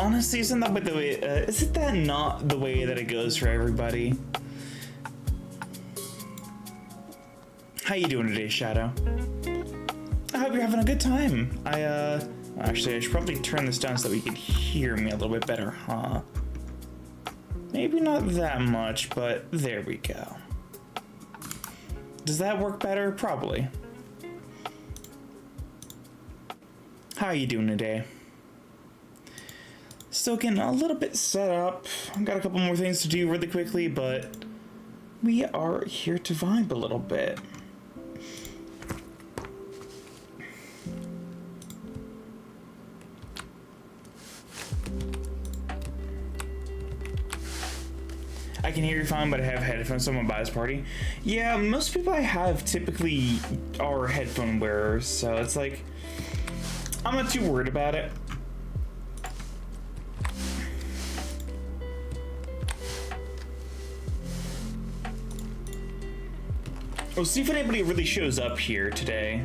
honestly, isn't that the way? Isn't that not the way that it goes for everybody? How you doing today, Shadow? I hope you're having a good time. Actually, I should probably turn this down so that we can hear me a little bit better, huh? Maybe not that much, but there we go. Does that work better? Probably. How are you doing today? Still getting a little bit set up. I've got a couple more things to do really quickly, but we are here to vibe a little bit. I can hear you fine, but I have headphones on my bias party. Yeah, most people I have typically are headphone wearers, so it's like, I'm not too worried about it. We'll see if anybody really shows up here today.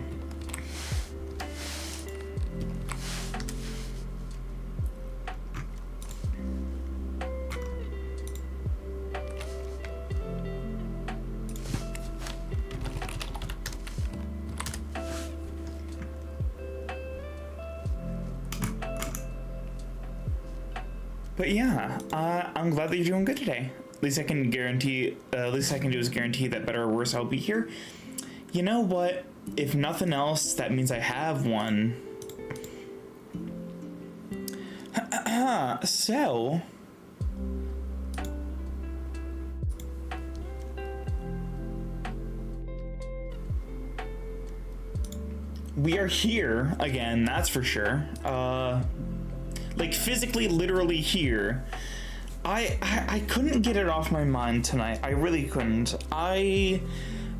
But yeah, I'm glad that you're doing good today. At least I can guarantee, least I can do is guarantee that better or worse I'll be here. You know what? If nothing else, that means I have one. So... we are here again, that's for sure. Like physically, literally here. I couldn't get it off my mind tonight. I really couldn't. I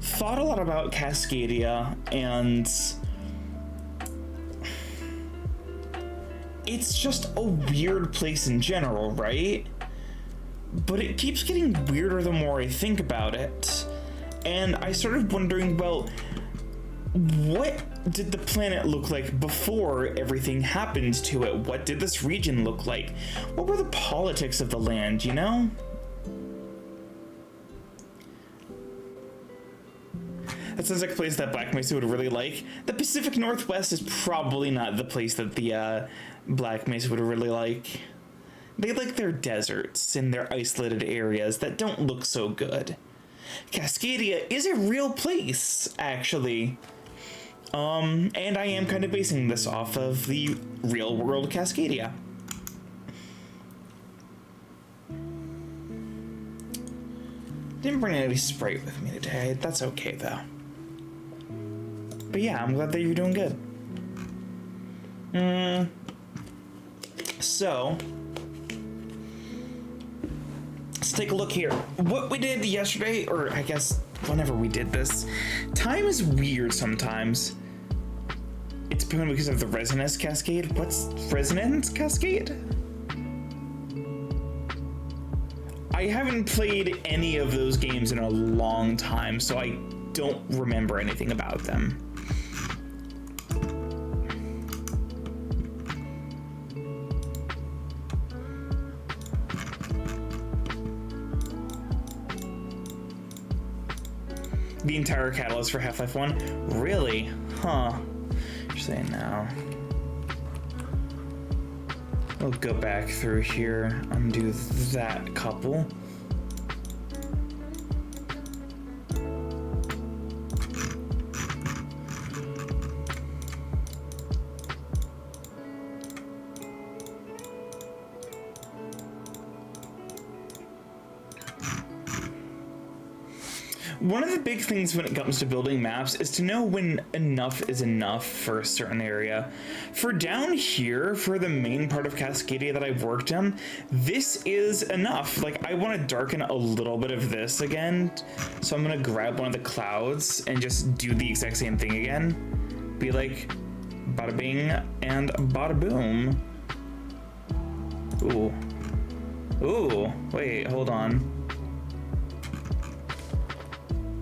thought a lot about Cascadia, and it's just a weird place in general, right? But it keeps getting weirder the more I think about it. And I started wondering, well, what did the planet look like before everything happened to it? What did this region look like? What were the politics of the land, you know? That sounds like a place that Black Mesa would really like. The Pacific Northwest is probably not the place that the Black Mesa would really like. They like their deserts and their isolated areas that don't look so good. Cascadia is a real place, actually. And I am kind of basing this off of the real world Cascadia. Didn't bring any Sprite with me today. That's okay, though. But yeah, I'm glad that you're doing good. So, let's take a look here. What we did yesterday, or I guess whenever we did this, time is weird sometimes. It's probably because of the Resonance Cascade. What's Resonance Cascade? I haven't played any of those games in a long time, so I don't remember anything about them. The entire catalyst for Half-Life 1? Really? Huh. You're saying now. We'll go back through here, undo that couple. One of the big things when it comes to building maps is to know when enough is enough for a certain area. For down here, for the main part of Cascadia that I've worked on, this is enough. Like, I want to darken a little bit of this again, so I'm going to grab one of the clouds and just do the exact same thing again. Be like, bada bing and bada boom. Ooh. Ooh, wait, hold on.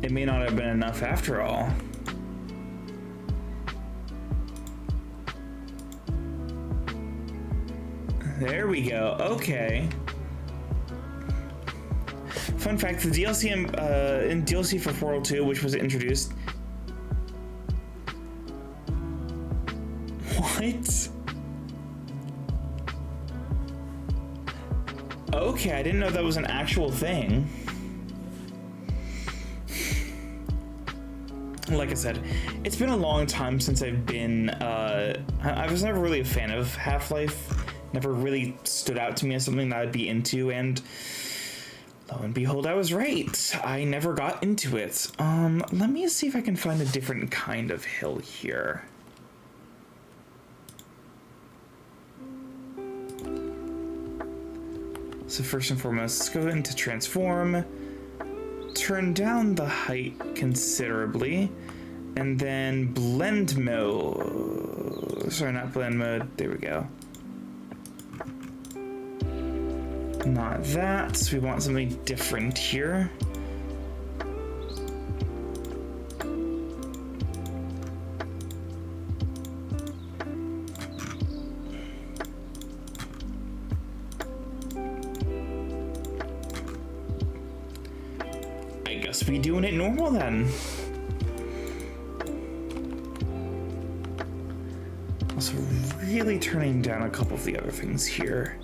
It may not have been enough after all. There we go. Okay. Fun fact, the DLC in DLC for Portal 2, which was introduced... What? Okay, I didn't know that was an actual thing. Like I said, it's been a long time since I've been, I was never really a fan of Half-Life. Never really stood out to me as something that I'd be into, and lo and behold, I was right. I never got into it. Let me see if I can find a different kind of hill here. So first and foremost, let's go into transform, turn down the height considerably, and then blend mode. Sorry, not blend mode. There we go. Not that. So we want something different here. I guess we doing it normal then. Also really turning down a couple of the other things here.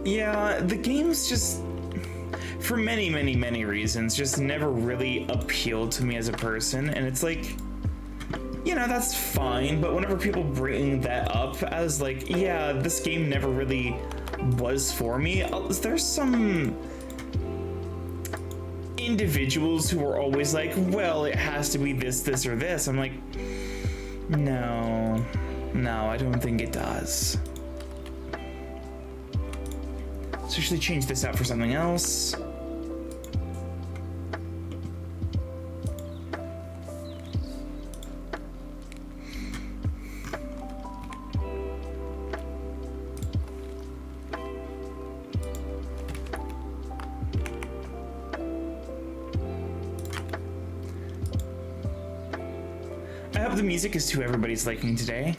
Yeah, the game's just, for many, many, many reasons, just never really appealed to me as a person, and it's like, you know, that's fine, but whenever people bring that up as like, yeah, this game never really was for me, there's some individuals who are always like, well, it has to be this, this, or this. I'm like, no, I don't think it does. Let's actually change this out for something else. I hope the music is to everybody's liking today.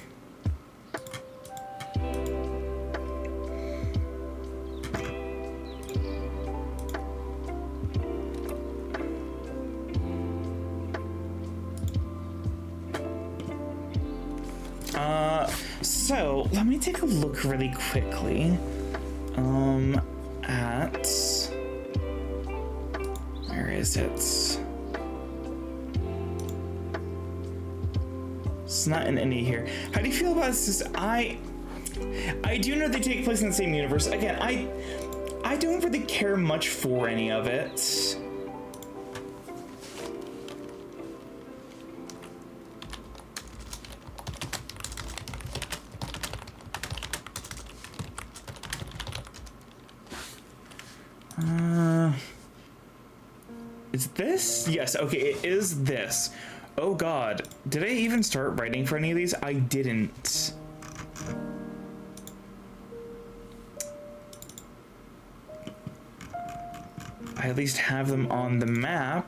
So let me take a look really quickly at, where is it? It's not in any here. How do you feel about this? I do know they take place in the same universe. Again, I don't really care much for any of it. Is this? Yes, okay, it is this. Oh god, did I even start writing for any of these? I didn't. I at least have them on the map.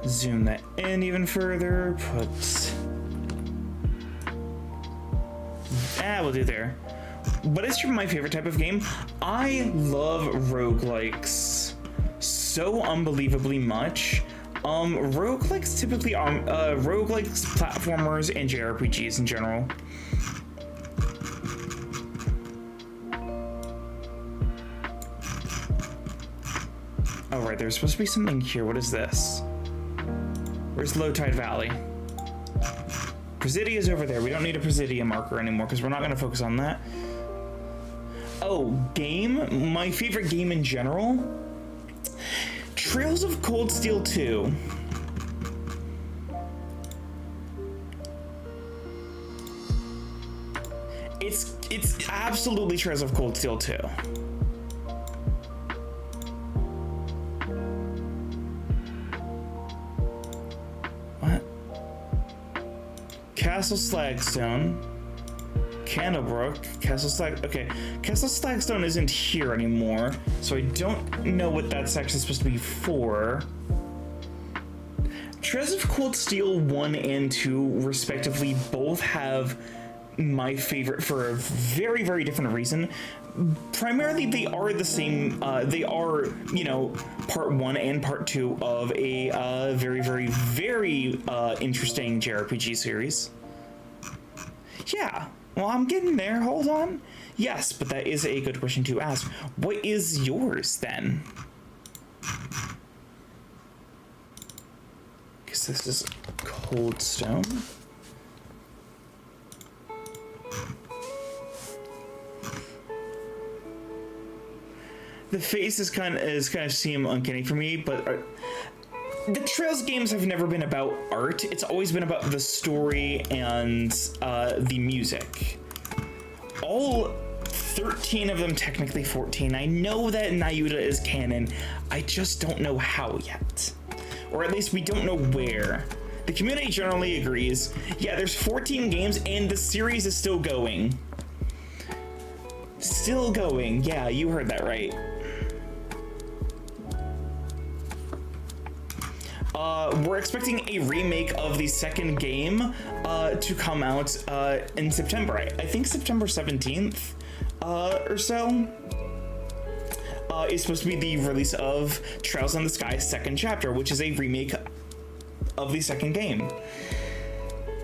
Zoom that in even further, we'll do there. What is my favorite type of game? I love roguelikes so unbelievably much. Roguelikes typically are, roguelikes, platformers, and JRPGs in general. Oh right, there's supposed to be something here. What is this? Where's Low Tide Valley? Presidia is over there. We don't need a Presidia marker anymore because we're not going to focus on that. Oh, game? My favorite game in general? Trails of Cold Steel 2. It's absolutely Trails of Cold Steel 2. Castle Slagstone, Candlebrook, Castle Slag. Okay, Castle Slagstone isn't here anymore, so I don't know what that section is supposed to be for. Trails of Cold Steel 1 and 2, respectively, both have my favorite for a very, very different reason. Primarily, they are the same, they are, you know, part 1 and part 2 of a very, very, very interesting JRPG series. Yeah, well, I'm getting there, hold on. Yes, but that is a good question to ask. What is yours, then? Because this is Cold Stone. The face is kind of seem uncanny for me, but the Trails games have never been about art. It's always been about the story and the music. All 13 of them, technically 14. I know that Nayuta is canon. I just don't know how yet. Or at least we don't know where. The community generally agrees. Yeah, there's 14 games and the series is still going. Still going. Yeah, you heard that right. We're expecting a remake of the second game to come out in September. I think September 17th or so is supposed to be the release of Trails in the Sky second chapter, which is a remake of the second game.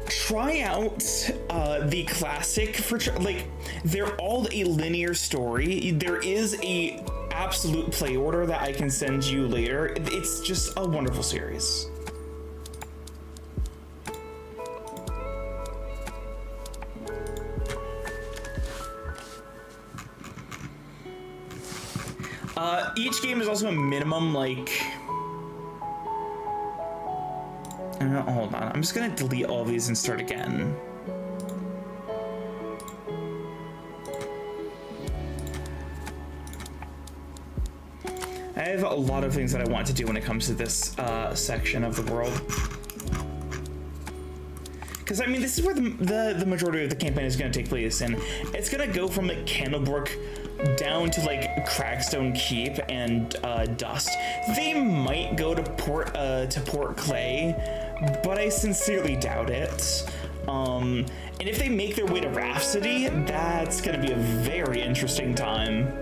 Try out the classic for like they're all a linear story. There is a absolute play order that I can send you later. It's just a wonderful series. Each game is also a minimum, like... hold on, I'm just gonna delete all these and start again. I have a lot of things that I want to do when it comes to this section of the world. Because, I mean, this is where the majority of the campaign is going to take place, and it's going to go from, like, Candlebrook down to, like, Cragstone Keep and Dust. They might go to Port Clay, but I sincerely doubt it. And if they make their way to Rhapsody, that's going to be a very interesting time.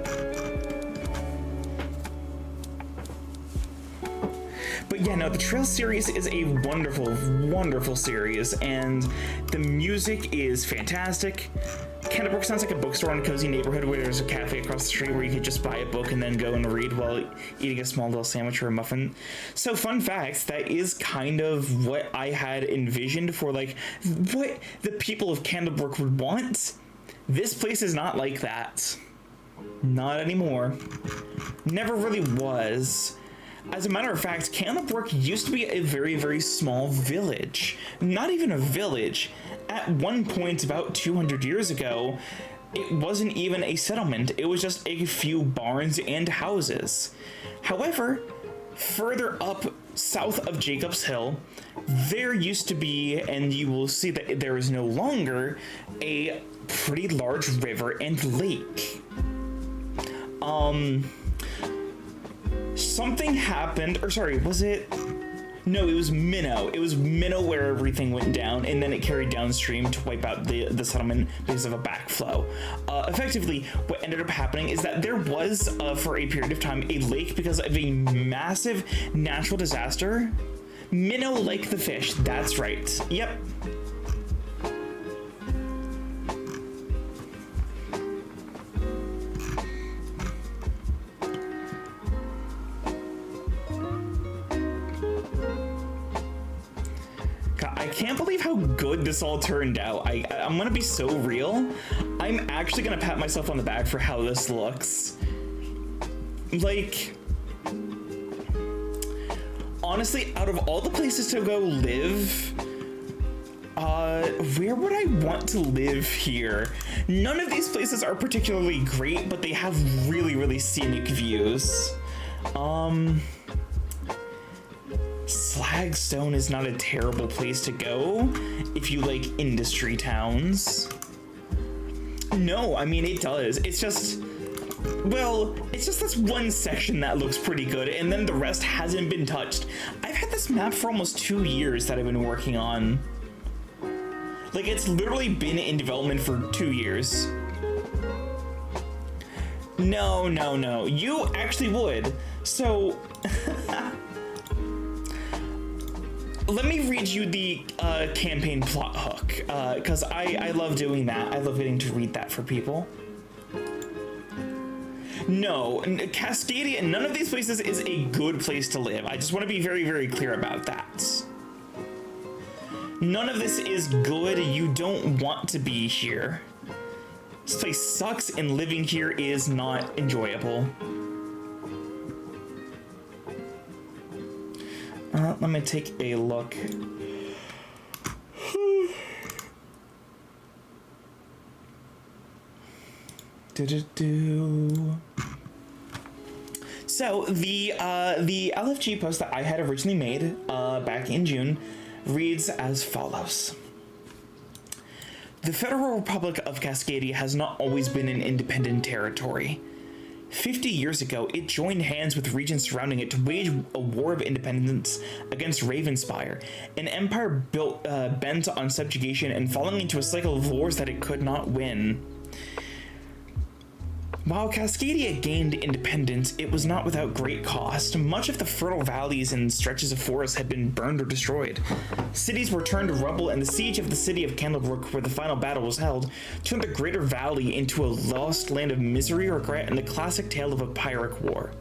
But yeah, no, the Trails series is a wonderful, wonderful series, and the music is fantastic. Candlebrook sounds like a bookstore in a cozy neighborhood where there's a cafe across the street where you could just buy a book and then go and read while eating a small little sandwich or a muffin. So fun fact, that is kind of what I had envisioned for, like, what the people of Candlebrook would want. This place is not like that. Not anymore. Never really was. As a matter of fact, Candlebrook used to be a very, very small village. Not even a village. At one point, about 200 years ago, it wasn't even a settlement. It was just a few barns and houses. However, further up south of Jacob's Hill, there used to be, and you will see that there is no longer, a pretty large river and lake. Something happened, or sorry, was it? No, it was Minnow. It was Minnow where everything went down, and then it carried downstream to wipe out the settlement because of a backflow. Effectively, what ended up happening is that there was, for a period of time, a lake because of a massive natural disaster. Minnow Lake the fish, that's right. Yep. I can't believe how good this all turned out. I'm gonna be so real. I'm actually gonna pat myself on the back for how this looks. Like, honestly, out of all the places to go live, where would I want to live here? None of these places are particularly great, but they have really, really scenic views. Slagstone is not a terrible place to go if you like industry towns. No, I mean, it does. It's just, well, it's just this one section that looks pretty good, and then the rest hasn't been touched. I've had this map for almost 2 years that I've been working on. Like, it's literally been in development for 2 years. No, no, no. You actually would. So, let me read you the campaign plot hook, because I love doing that. I love getting to read that for people. No, Cascadia, none of these places is a good place to live. I just want to be very, very clear about that. None of this is good. You don't want to be here. This place sucks, and living here is not enjoyable. Let me take a look. So the LFG post that I had originally made back in June reads as follows. The Federal Republic of Cascadia has not always been an independent territory. 50 years ago, it joined hands with regions surrounding it to wage a war of independence against Ravenspire, an empire built bent on subjugation and falling into a cycle of wars that it could not win. While Cascadia gained independence, it was not without great cost. Much of the fertile valleys and stretches of forest had been burned or destroyed. Cities were turned to rubble, and the siege of the city of Candlebrook, where the final battle was held, turned the greater valley into a lost land of misery, regret, and the classic tale of a Pyrrhic war.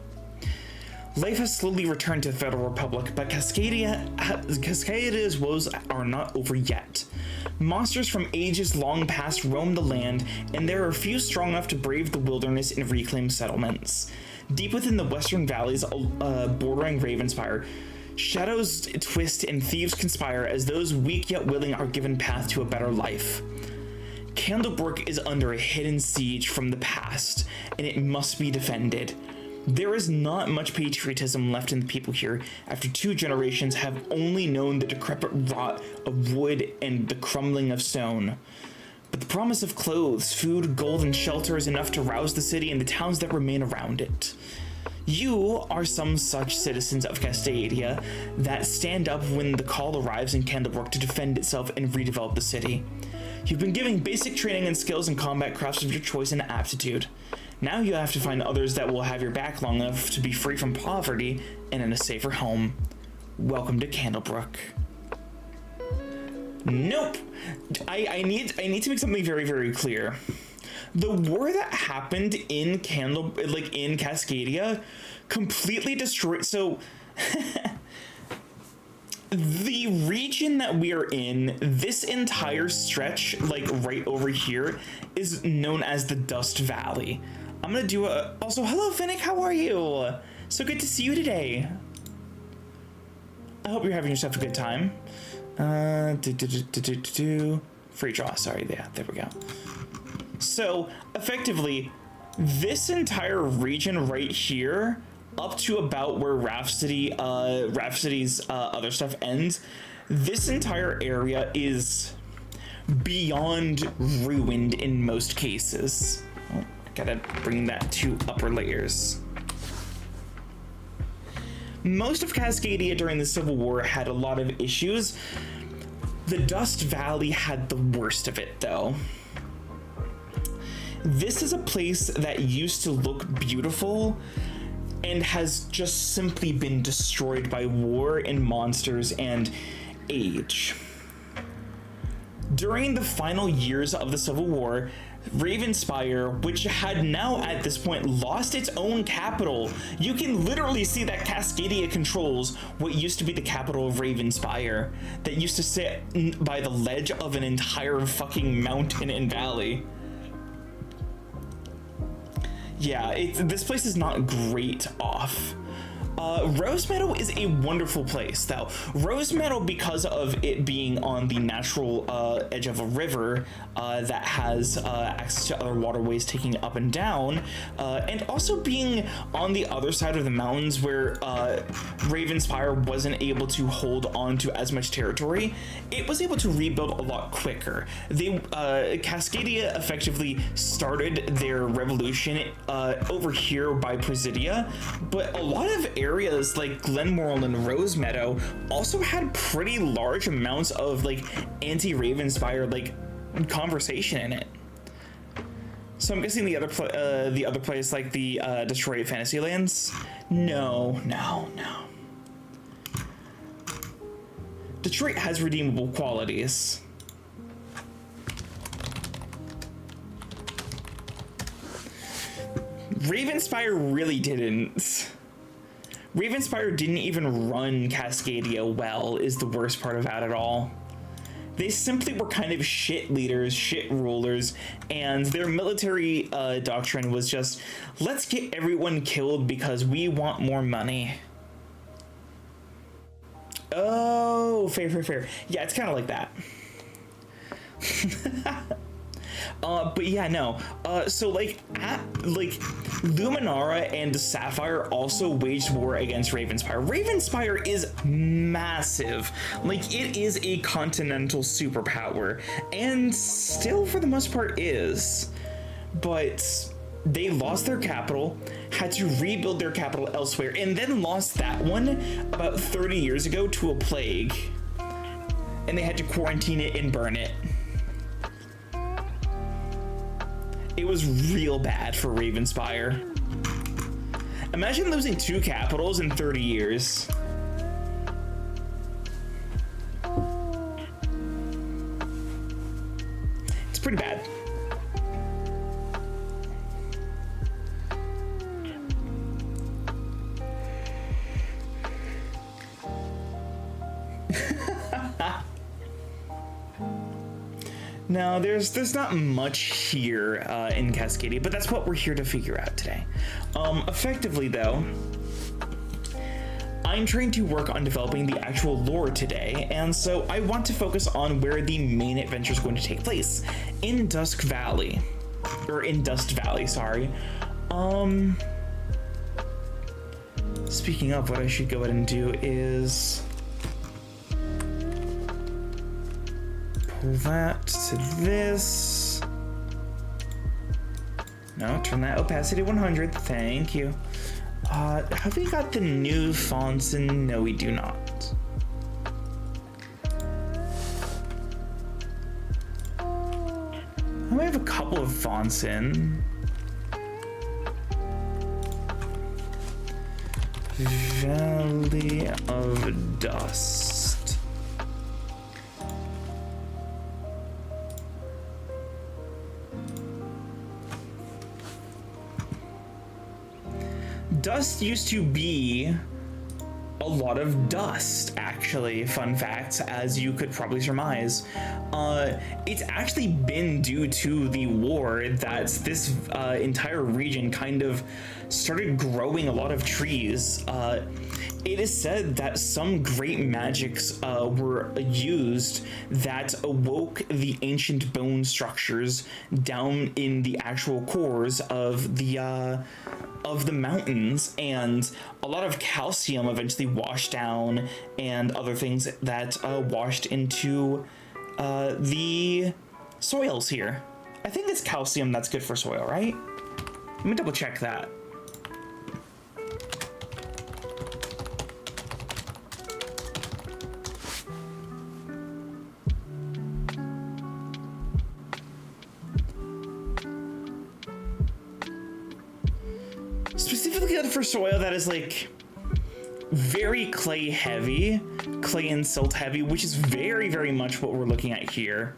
Life has slowly returned to the Federal Republic, but Cascadia's woes are not over yet. Monsters from ages long past roam the land, and there are few strong enough to brave the wilderness and reclaim settlements. Deep within the western valleys bordering Ravenspire, shadows twist and thieves conspire as those weak yet willing are given path to a better life. Candlebrook is under a hidden siege from the past, and it must be defended. There is not much patriotism left in the people here after 2 generations have only known the decrepit rot of wood and the crumbling of stone. But the promise of clothes, food, gold, and shelter is enough to rouse the city and the towns that remain around it. You are some such citizens of Cascadia that stand up when the call arrives in Candlebrook to defend itself and redevelop the city. You've been given basic training and skills in combat crafts of your choice and aptitude. Now you have to find others that will have your back long enough to be free from poverty and in a safer home. Welcome to Candlebrook. Nope. I need to make something very, very clear. The war that happened in Cascadia completely destroyed. So the region that we are in, this entire stretch, like right over here, is known as the Dust Valley. I'm gonna do also, hello Finnick, how are you? So good to see you today. I hope you're having yourself a good time. Free draw, sorry, yeah, there we go. So, effectively, this entire region right here, up to about where Rhapsody's other stuff ends, this entire area is beyond ruined in most cases. Oh, I gotta bring that to upper layers. Most of Cascadia during the Civil War had a lot of issues. The Dust Valley had the worst of it, though. This is a place that used to look beautiful and has just simply been destroyed by war and monsters and age. During the final years of the Civil War, Ravenspire, which had now at this point lost its own capital, you can literally see that Cascadia controls what used to be the capital of Ravenspire, that used to sit by the ledge of an entire fucking mountain and valley. Yeah, this place is not great off. Rose Meadow is a wonderful place, though. Rose Meadow, because of it being on the natural edge of a river that has access to other waterways taking up and down, and also being on the other side of the mountains where Ravenspire wasn't able to hold on to as much territory, it was able to rebuild a lot quicker. Cascadia effectively started their revolution over here by Presidia, but a lot of areas like Glenmoral and Rose Meadow also had pretty large amounts of like anti-Ravenspire like conversation in it. So I'm guessing the other place, like the Detroit Fantasylands. No. Detroit has redeemable qualities. Ravenspire really didn't. Ravenspire didn't even run Cascadia well, is the worst part about it all. They simply were kind of shit leaders, shit rulers, and their military doctrine was just, let's get everyone killed because we want more money. Oh, fair. Yeah, it's kind of like that. But yeah, no. So Luminara and Sapphire also waged war against Ravenspire. Ravenspire is massive. Like, it is a continental superpower, and still for the most part is. But they lost their capital, had to rebuild their capital elsewhere, and then lost that one about 30 years ago to a plague. And they had to quarantine it and burn it. It was real bad for Ravenspire. Imagine losing 2 capitals in 30 years. It's pretty bad. Now, there's not much here in Cascadia, but that's what we're here to figure out today. Effectively, though, I'm trying to work on developing the actual lore today, and so I want to focus on where the main adventure is going to take place, in Dusk Valley. Or in Dust Valley, sorry. Speaking of, what I should go ahead and do is pull that to this. No, turn that opacity 100. Thank you. Have we got the new fonts in? No, we do not. We have a couple of fonts in. Valley of Dust. Dust used to be a lot of dust, actually. Fun fact, as you could probably surmise. It's actually been due to the war that this entire region kind of started growing a lot of trees. It is said that some great magics were used that awoke the ancient bone structures down in the actual cores of the mountains, and a lot of calcium eventually washed down, and other things that washed into the soils here. I think it's calcium that's good for soil, right? Let me double check that. Specifically for soil that is like very clay heavy, clay and silt heavy, which is very, very much what we're looking at here.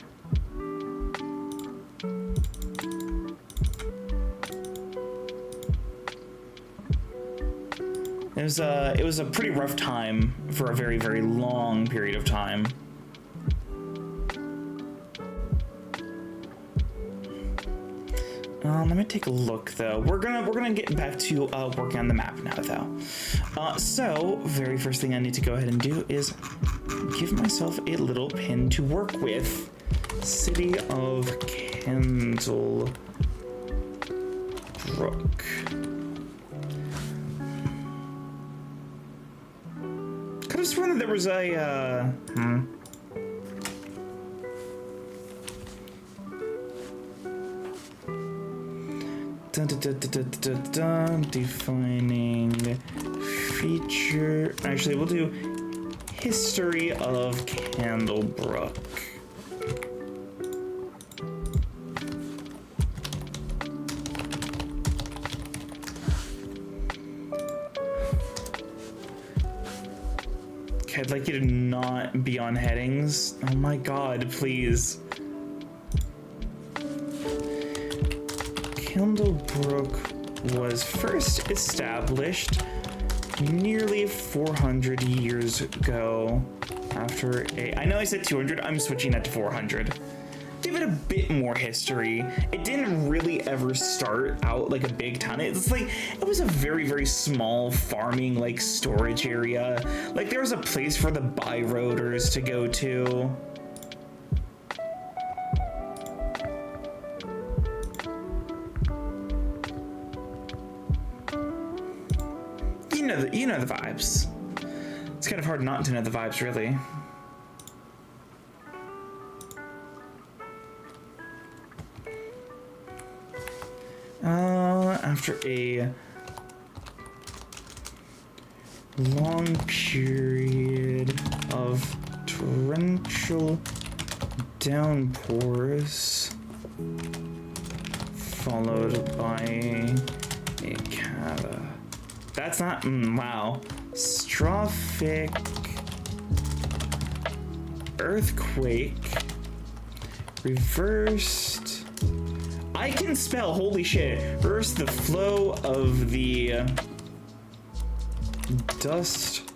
It was a pretty rough time for a very, very long period of time. Let me take a look though. We're gonna get back to working on the map now though. So very first thing I need to go ahead and do is give myself a little pin to work with. City of Candlebrook. Could have sworn that there was a defining feature. Actually, we'll do history of Candlebrook. Okay, I'd like you to not be on headings. Oh my god, please. Candlebrook was first established nearly 400 years ago after a... I know I said 200, I'm switching that to 400. Give it a bit more history. It didn't really ever start out like a big town. It's like, it was a very, very small farming, like, storage area. Like, there was a place for the by-roaders to go to. You know the vibes. It's kind of hard not to know the vibes, really. After a long period of torrential downpours, followed by a cata. That's not, wow. Strophic earthquake reversed. I can spell, holy shit. Reverse the flow of the Dust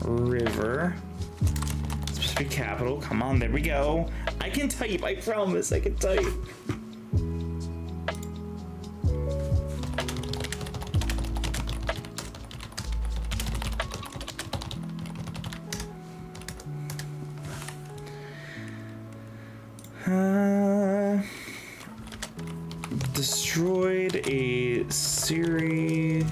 River. It's supposed to be capital. Come on, there we go. I can type, I promise, I can type. Destroyed a series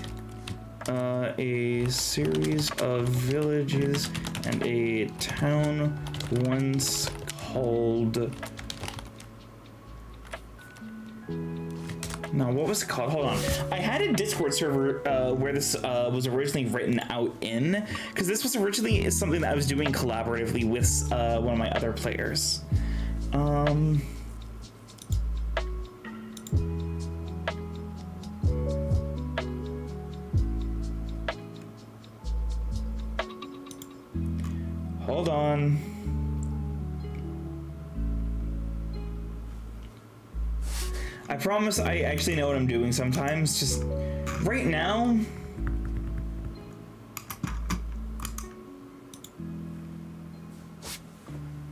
of villages and a town once called... No, what was it called? Hold on. I had a Discord server where this was originally written out in, because this was originally something that I was doing collaboratively with one of my other players. Hold on. I promise I actually know what I'm doing sometimes. Just right now.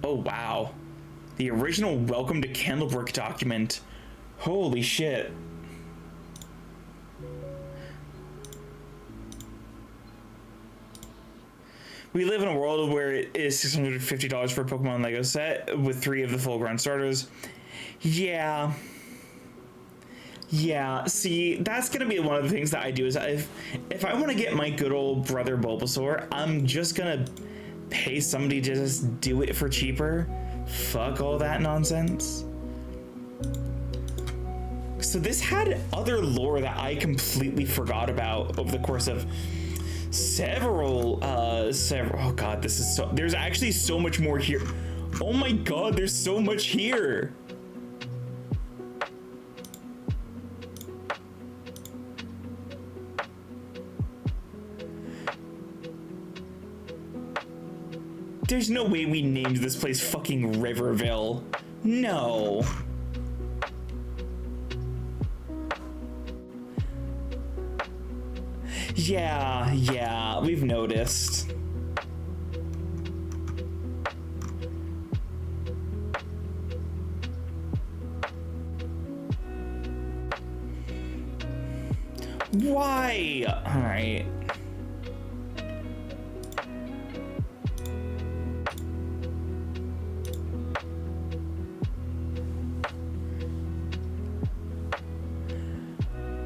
Oh, wow. The original Welcome to Candlebrook document. Holy shit. We live in a world where it is $650 for a Pokemon Lego set with 3 of the full-grown starters. Yeah. Yeah, see, that's gonna be one of the things that I do is if I want to get my good old brother Bulbasaur, I'm just gonna pay somebody to just do it for cheaper. Fuck all that nonsense. So this had other lore that I completely forgot about over the course of several, oh god, this is so, there's actually so much more here. Oh my god, there's so much here. There's no way we named this place fucking Riverville. No. Yeah, we've noticed. Why? All right.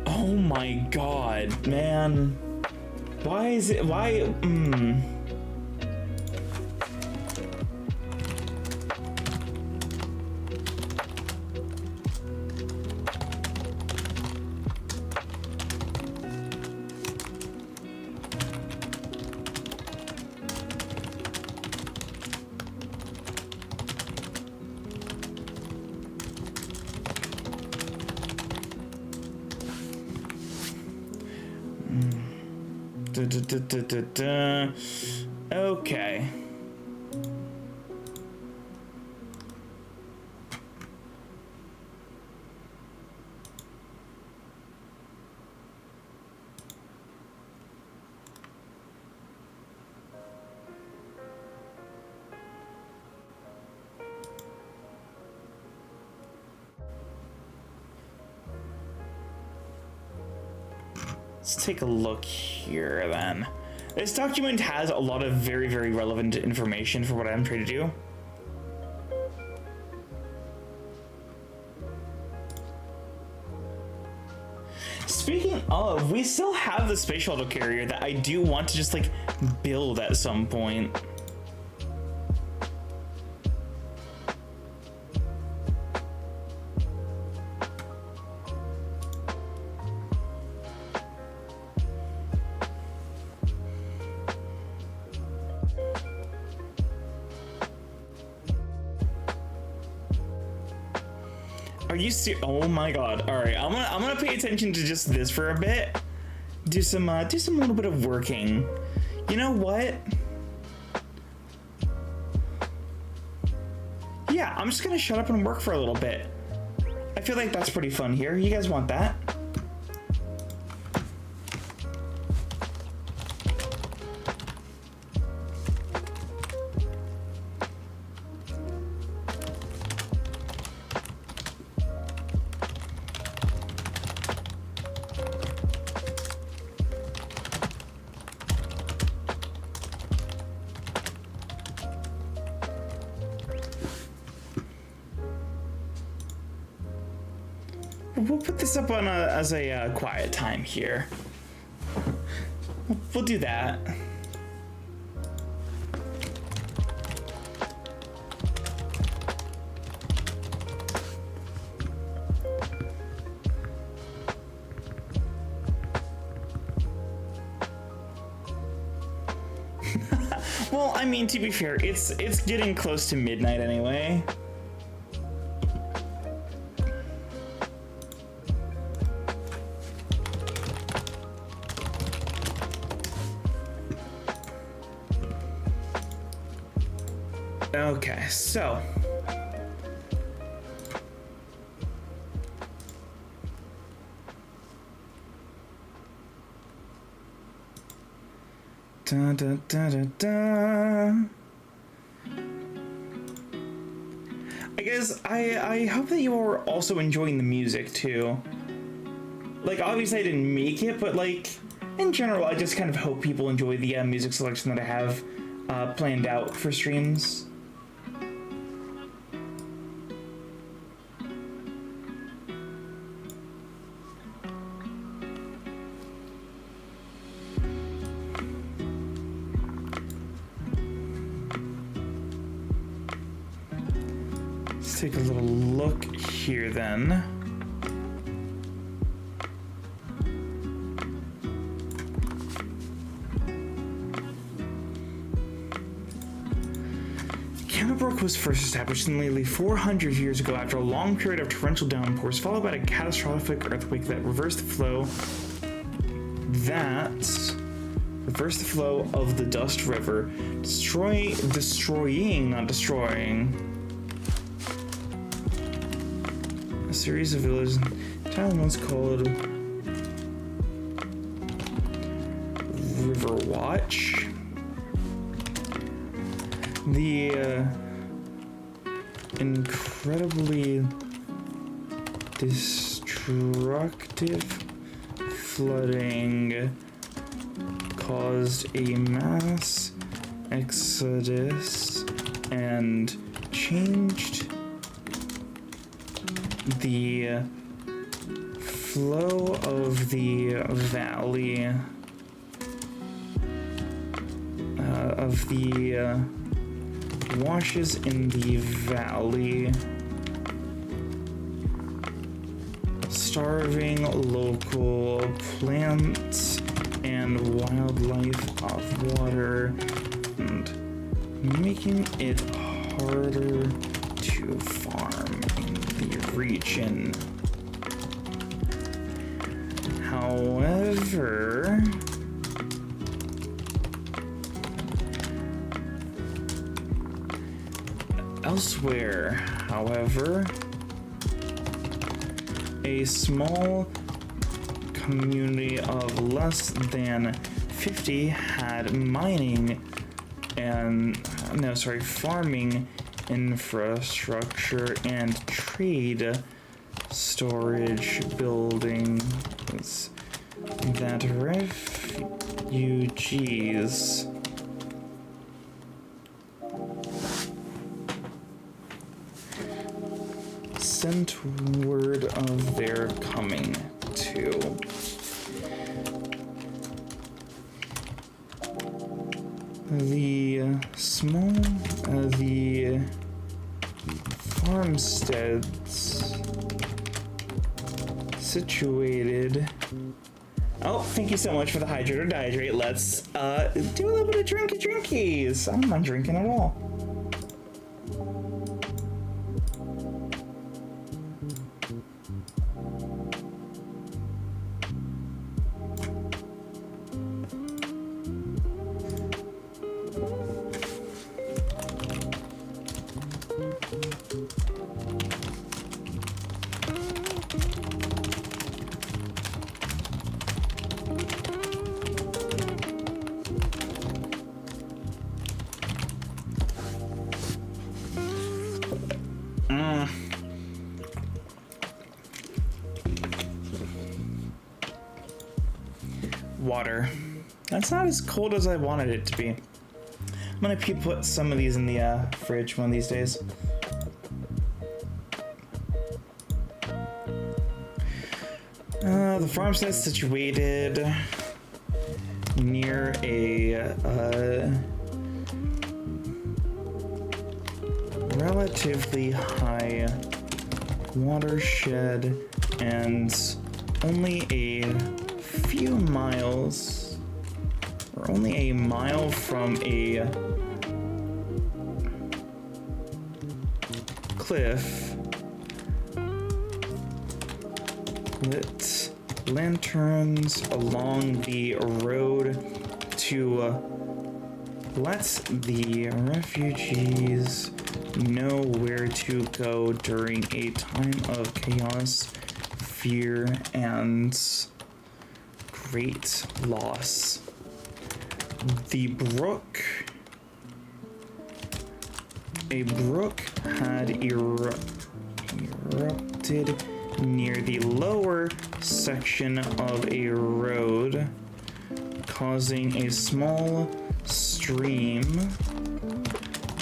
Oh my god, man. Why is it, why, Okay. Let's take a look here then. This document has a lot of very, very relevant information for what I'm trying to do. Speaking of, we still have the space shuttle carrier that I do want to just like build at some point. Are you serious? Oh my god. All right, I'm gonna pay attention to just this for a bit. Do some little bit of working. You know what? Yeah, I'm just gonna shut up and work for a little bit. I feel like that's pretty fun here. You guys want that? We'll put this up on as a quiet time here. We'll do that. Well, I mean, to be fair, it's getting close to midnight anyway. Okay, so da, da, da, da, da. I guess I hope that you are also enjoying the music too. Like, obviously I didn't make it, but like in general, I just kind of hope people enjoy the music selection that I have planned out for streams. Let's take a little look here then. Brook was first established nearly 400 years ago after a long period of torrential downpours, followed by a catastrophic earthquake that reversed the flow. Of the Dust River, destroying, not destroying, a series of villages. Town once called River Watch. The incredibly destructive flooding caused a mass exodus and changed the flow of the valley, of the washes in the valley, starving local plants and wildlife of water and making it harder to farm in the region. However, elsewhere, a small community of less than 50 had farming infrastructure and trade storage buildings that refugees sent word of their coming to. The farmsteads situated. Oh, thank you so much for the hydrate or dihydrate. Let's do a little bit of drinkies. I'm not drinking at all. Water. That's not as cold as I wanted it to be. I'm gonna put some of these in the fridge one of these days. The farmstead's situated near a relatively high watershed and only a few miles, or only a mile from a cliff, lit lanterns along the road to let the refugees know where to go during a time of chaos, fear, and great loss. A brook had erupted near the lower section of a road, causing a small stream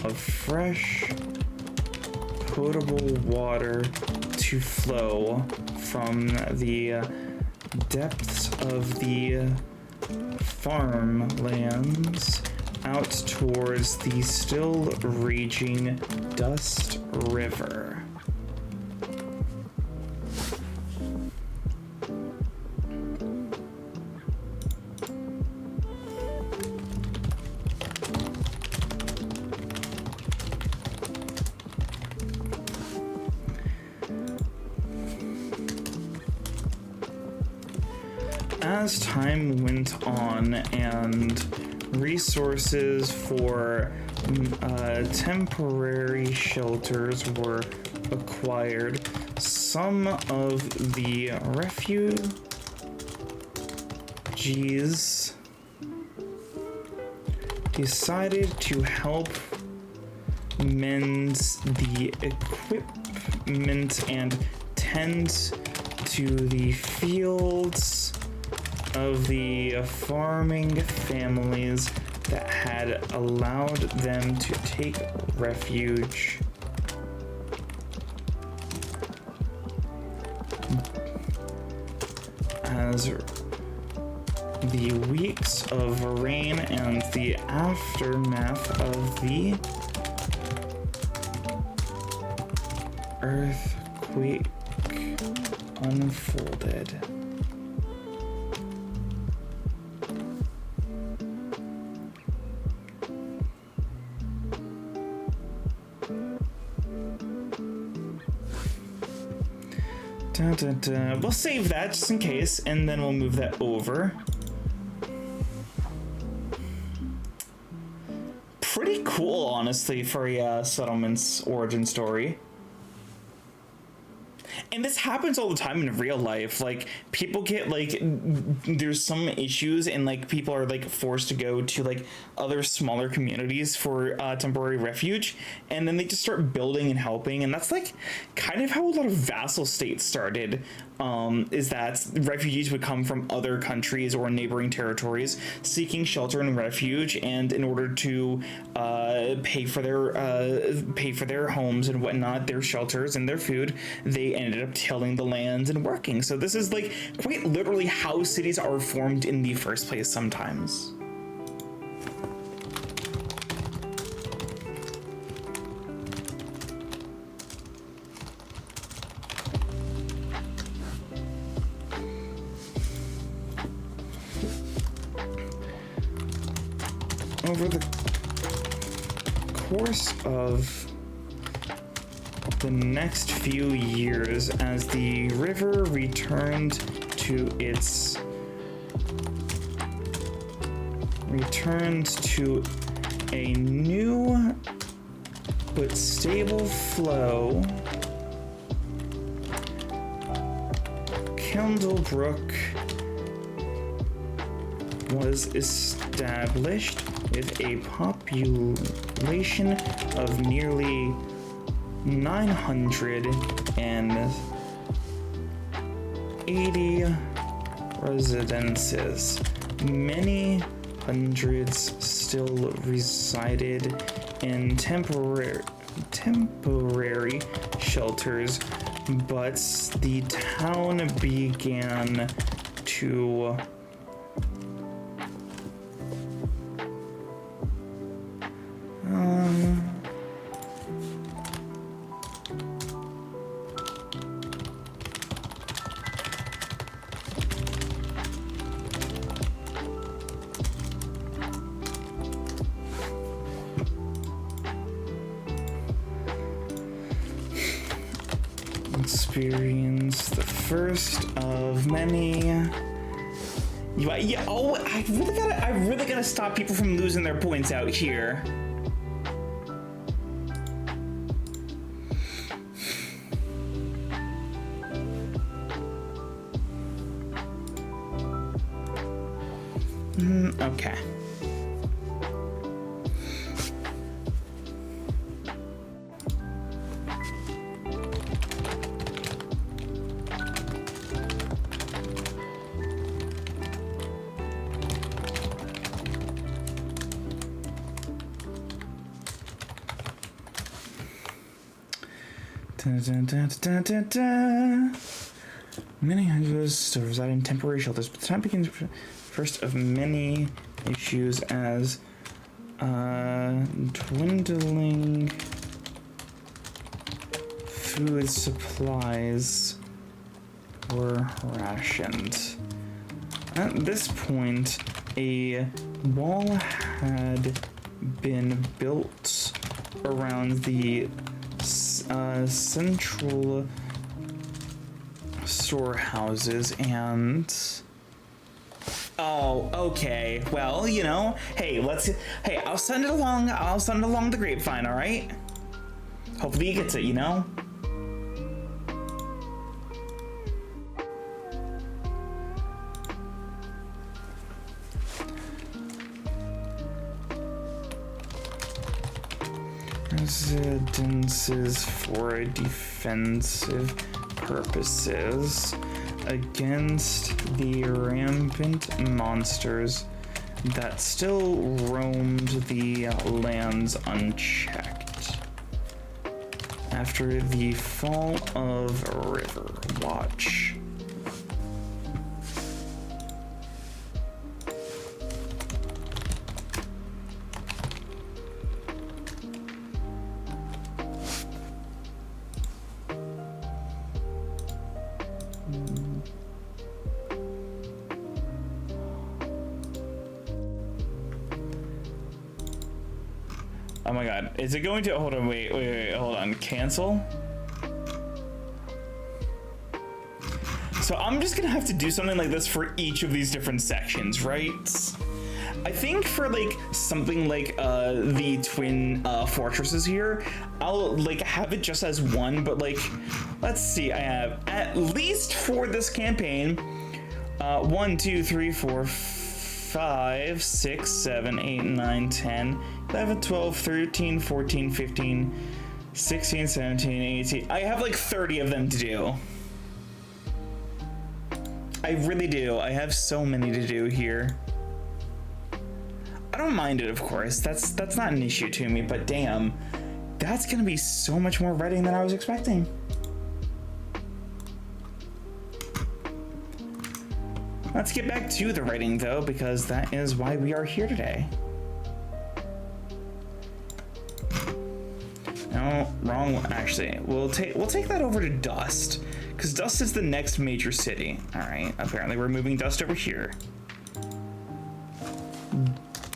of fresh, potable water to flow from the depths of the farmlands out towards the still raging Dust River. As time went on and resources for temporary shelters were acquired, some of the refugees decided to help mend the equipment and tend to the fields of the farming families that had allowed them to take refuge as the weeks of rain and the aftermath of the earthquake unfolded. We'll save that just in case, and then we'll move that over. Pretty cool, honestly, for a settlement's origin story. And this happens all the time in real life. Like, people get, like, there's some issues and, like, people are, like, forced to go to, like, other smaller communities for temporary refuge, and then they just start building and helping, and that's, like, kind of how a lot of vassal states started, is that refugees would come from other countries or neighboring territories seeking shelter and refuge, and in order to pay for their homes and whatnot, their shelters and their food, they ended up tilling the lands and working. So this is, like, quite literally how cities are formed in the first place sometimes. Over the course of the next few years, as the river returned to a new but stable flow, Kendallbrook was established with a population of nearly 980 residences. Many hundreds still resided in temporary shelters, but the town began to experience the first of many. I really gotta stop people from losing their points out here. Okay. Many hundreds still reside in temporary shelters, but the time begins first of many issues as dwindling food supplies were rationed. At this point, a wall had been built around the central storehouses, and okay, well, you know, hey, I'll send it along the grapevine, all right? Hopefully he gets it, you know? Residences for defensive purposes. against the rampant monsters that still roamed the lands unchecked. After the fall of River Watch. Oh my god, is it going to, hold on, wait, hold on, cancel? So I'm just gonna have to do something like this for each of these different sections, right? I think for like something like the twin fortresses here, I'll like have it just as one, but like, let's see, I have at least for this campaign, 1, 2, 3, 4, 5, 6, 7, 8, 9, 10, 11, 12, 13, 14, 15, 16, 17, 18. I have like 30 of them to do. I really do. I have so many to do here. I don't mind it, of course. That's not an issue to me, but damn, that's gonna be so much more writing than I was expecting. Let's get back to the writing though, because that is why we are here today. No, wrong one. Actually, we'll take that over to Dust, because Dust is the next major city. All right. Apparently, we're moving Dust over here.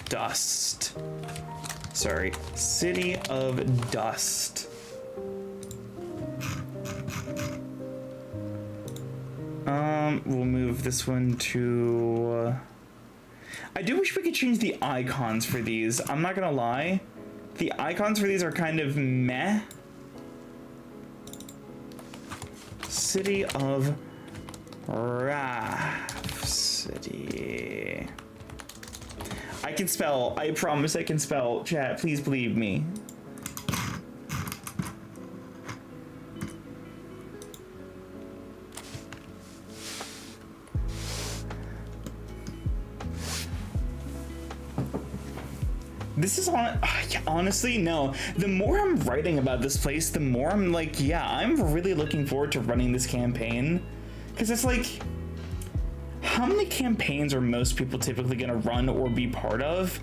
Dust. Sorry, City of Dust. We'll move this one to... I do wish we could change the icons for these. I'm not gonna lie. The icons for these are kind of meh. City of Rhapsody. I can spell. I promise I can spell. Chat, please believe me. This is honestly, no. The more I'm writing about this place, the more I'm like, yeah, I'm really looking forward to running this campaign. Because it's like, how many campaigns are most people typically going to run or be part of?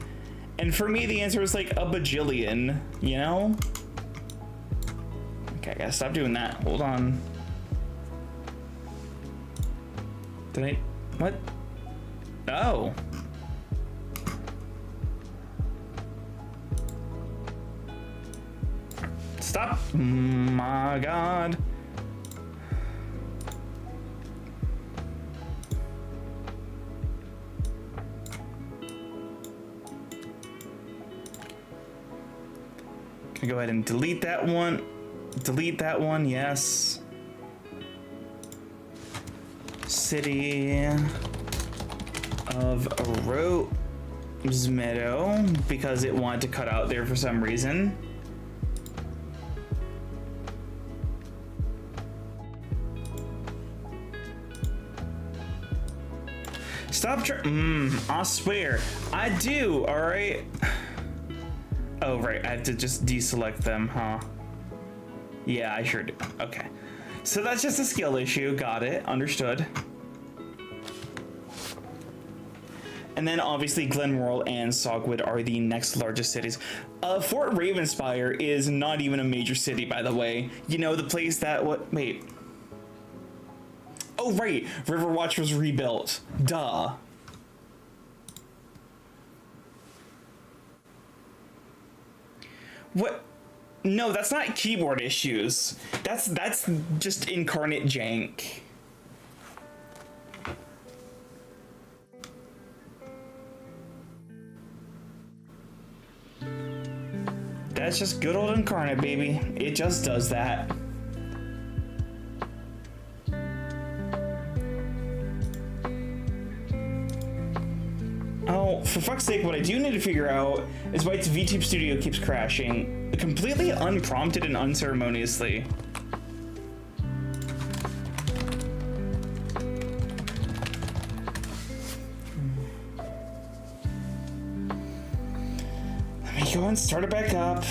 And for me, the answer is like a bajillion, you know? Okay, I gotta stop doing that. Hold on. Did I? What? Oh. Stop. My God. Gonna go ahead and delete that one. Delete that one, yes. City of Rosemeadow, because it wanted to cut out there for some reason. Stop I swear. I do, alright? Oh, right, I have to just deselect them, huh? Yeah, I sure do. Okay. So that's just a skill issue. Got it. Understood. And then obviously Glenmoral and Sogwood are the next largest cities. Fort Ravenspire is not even a major city, by the way. You know, the place that, wait. Oh, right. Riverwatch was rebuilt. Duh. What? No, that's not keyboard issues. That's just incarnate jank. That's just good old incarnate, baby. It just does that. Oh, for fuck's sake, what I do need to figure out is why its VTube Studio keeps crashing, completely unprompted and unceremoniously. Go and start it back up.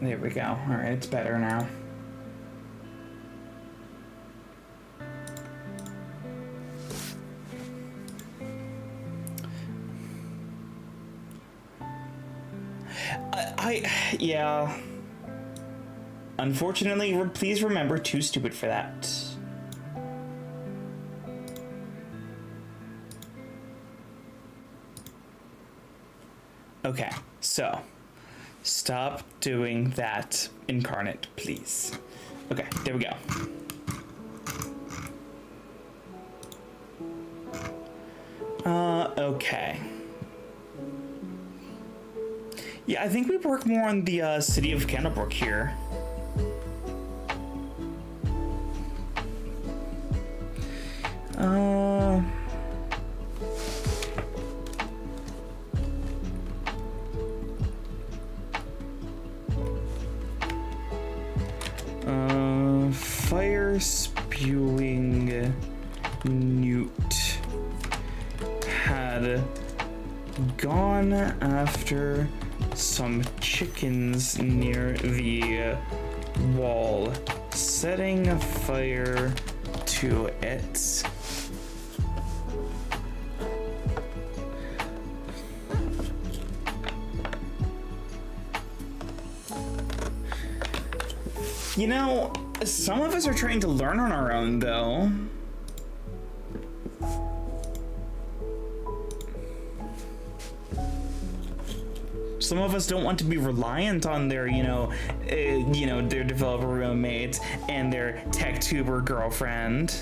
There we go. All right, it's better now. Yeah. Unfortunately, please remember, too stupid for that. Okay, so stop doing that, Incarnate, please. Okay, there we go. Okay. Yeah, I think we work more on the city of Candlebrook here. Fire spewing newt had gone after some chickens near the wall, setting fire to it. You know, some of us are trying to learn on our own, though. Some of us don't want to be reliant on their, their developer roommates and their tech tuber girlfriend.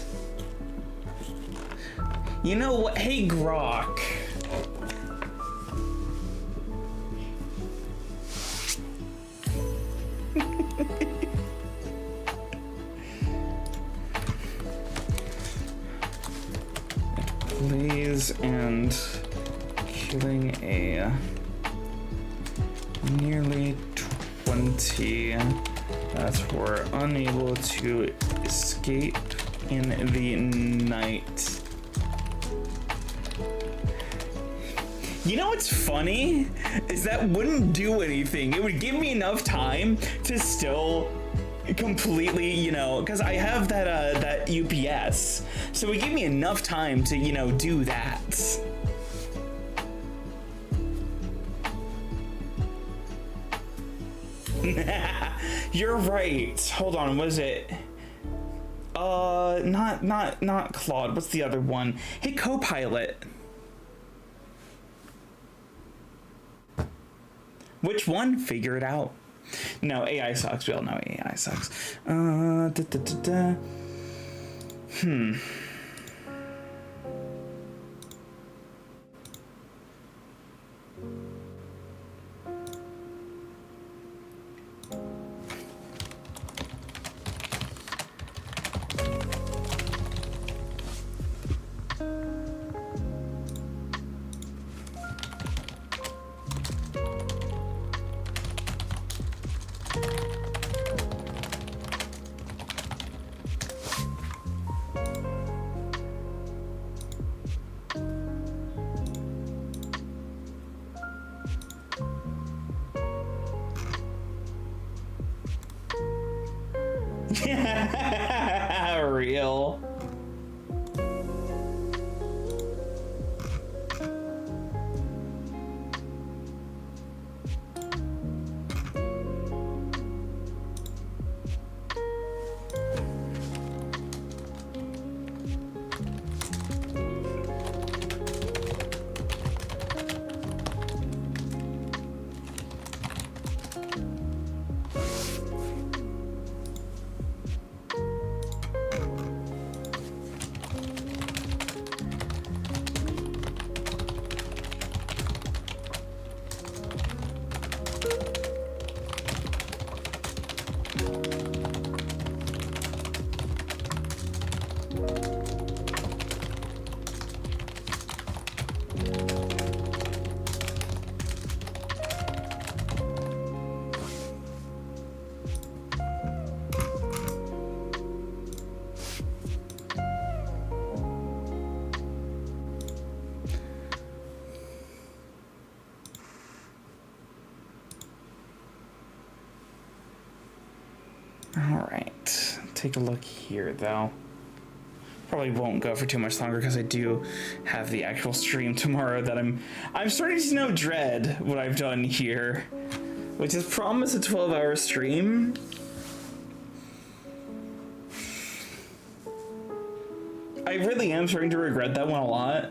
You know what? Hey, Grok. Please, and killing a nearly 20 that were unable to escape in the night. You know what's funny? Is that wouldn't do anything. It would give me enough time to still completely, because I have that UPS. So it gave me enough time to, do that. You're right. Hold on, was it? Not Claude. What's the other one? Hey, Copilot. Which one? Figure it out. No, AI sucks. We all know AI sucks. Real. All right, take a look here though. Probably won't go for too much longer because I do have the actual stream tomorrow that I'm starting to now dread what I've done here, which is promise a 12-hour stream. I really am starting to regret that one a lot.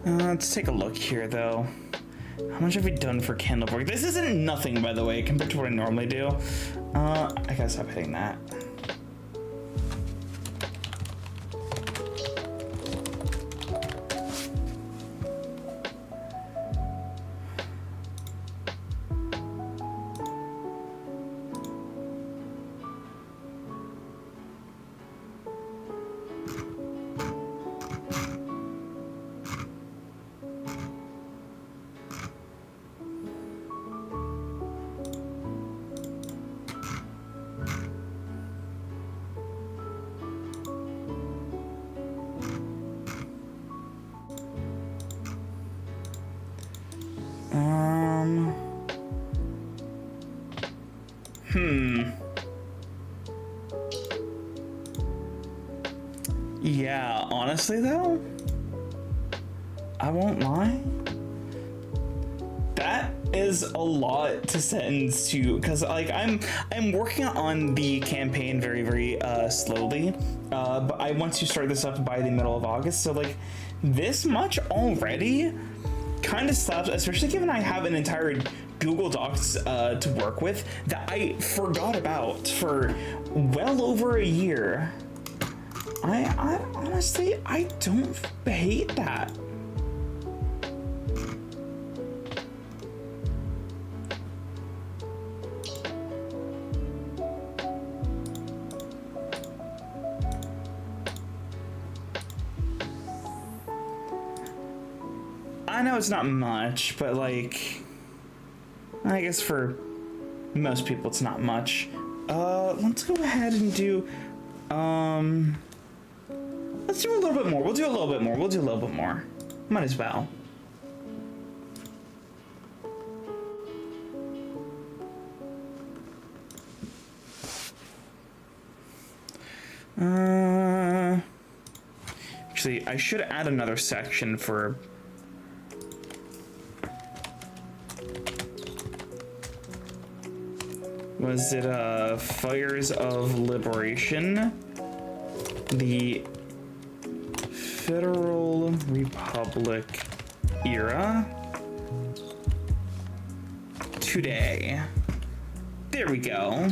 Let's take a look here, though. How much have we done for Candleberg? This isn't nothing, by the way, compared to what I normally do. I gotta stop hitting that. Yeah, honestly though, I won't lie. That is a lot to sentence to, because like I'm working on the campaign very slowly, but I want to start this up by the middle of August. So like this much already kind of slaps, especially given I have an entire Google Docs to work with that I forgot about for well over a year. I honestly, I don't hate that. I know it's not much, but like, I guess for most people it's not much. Let's go ahead and do, let's do a little bit more. We'll do a little bit more. Might as well. Actually, I should add another section for... Was it, Fires of Liberation? The Federal Republic era? Today. There we go.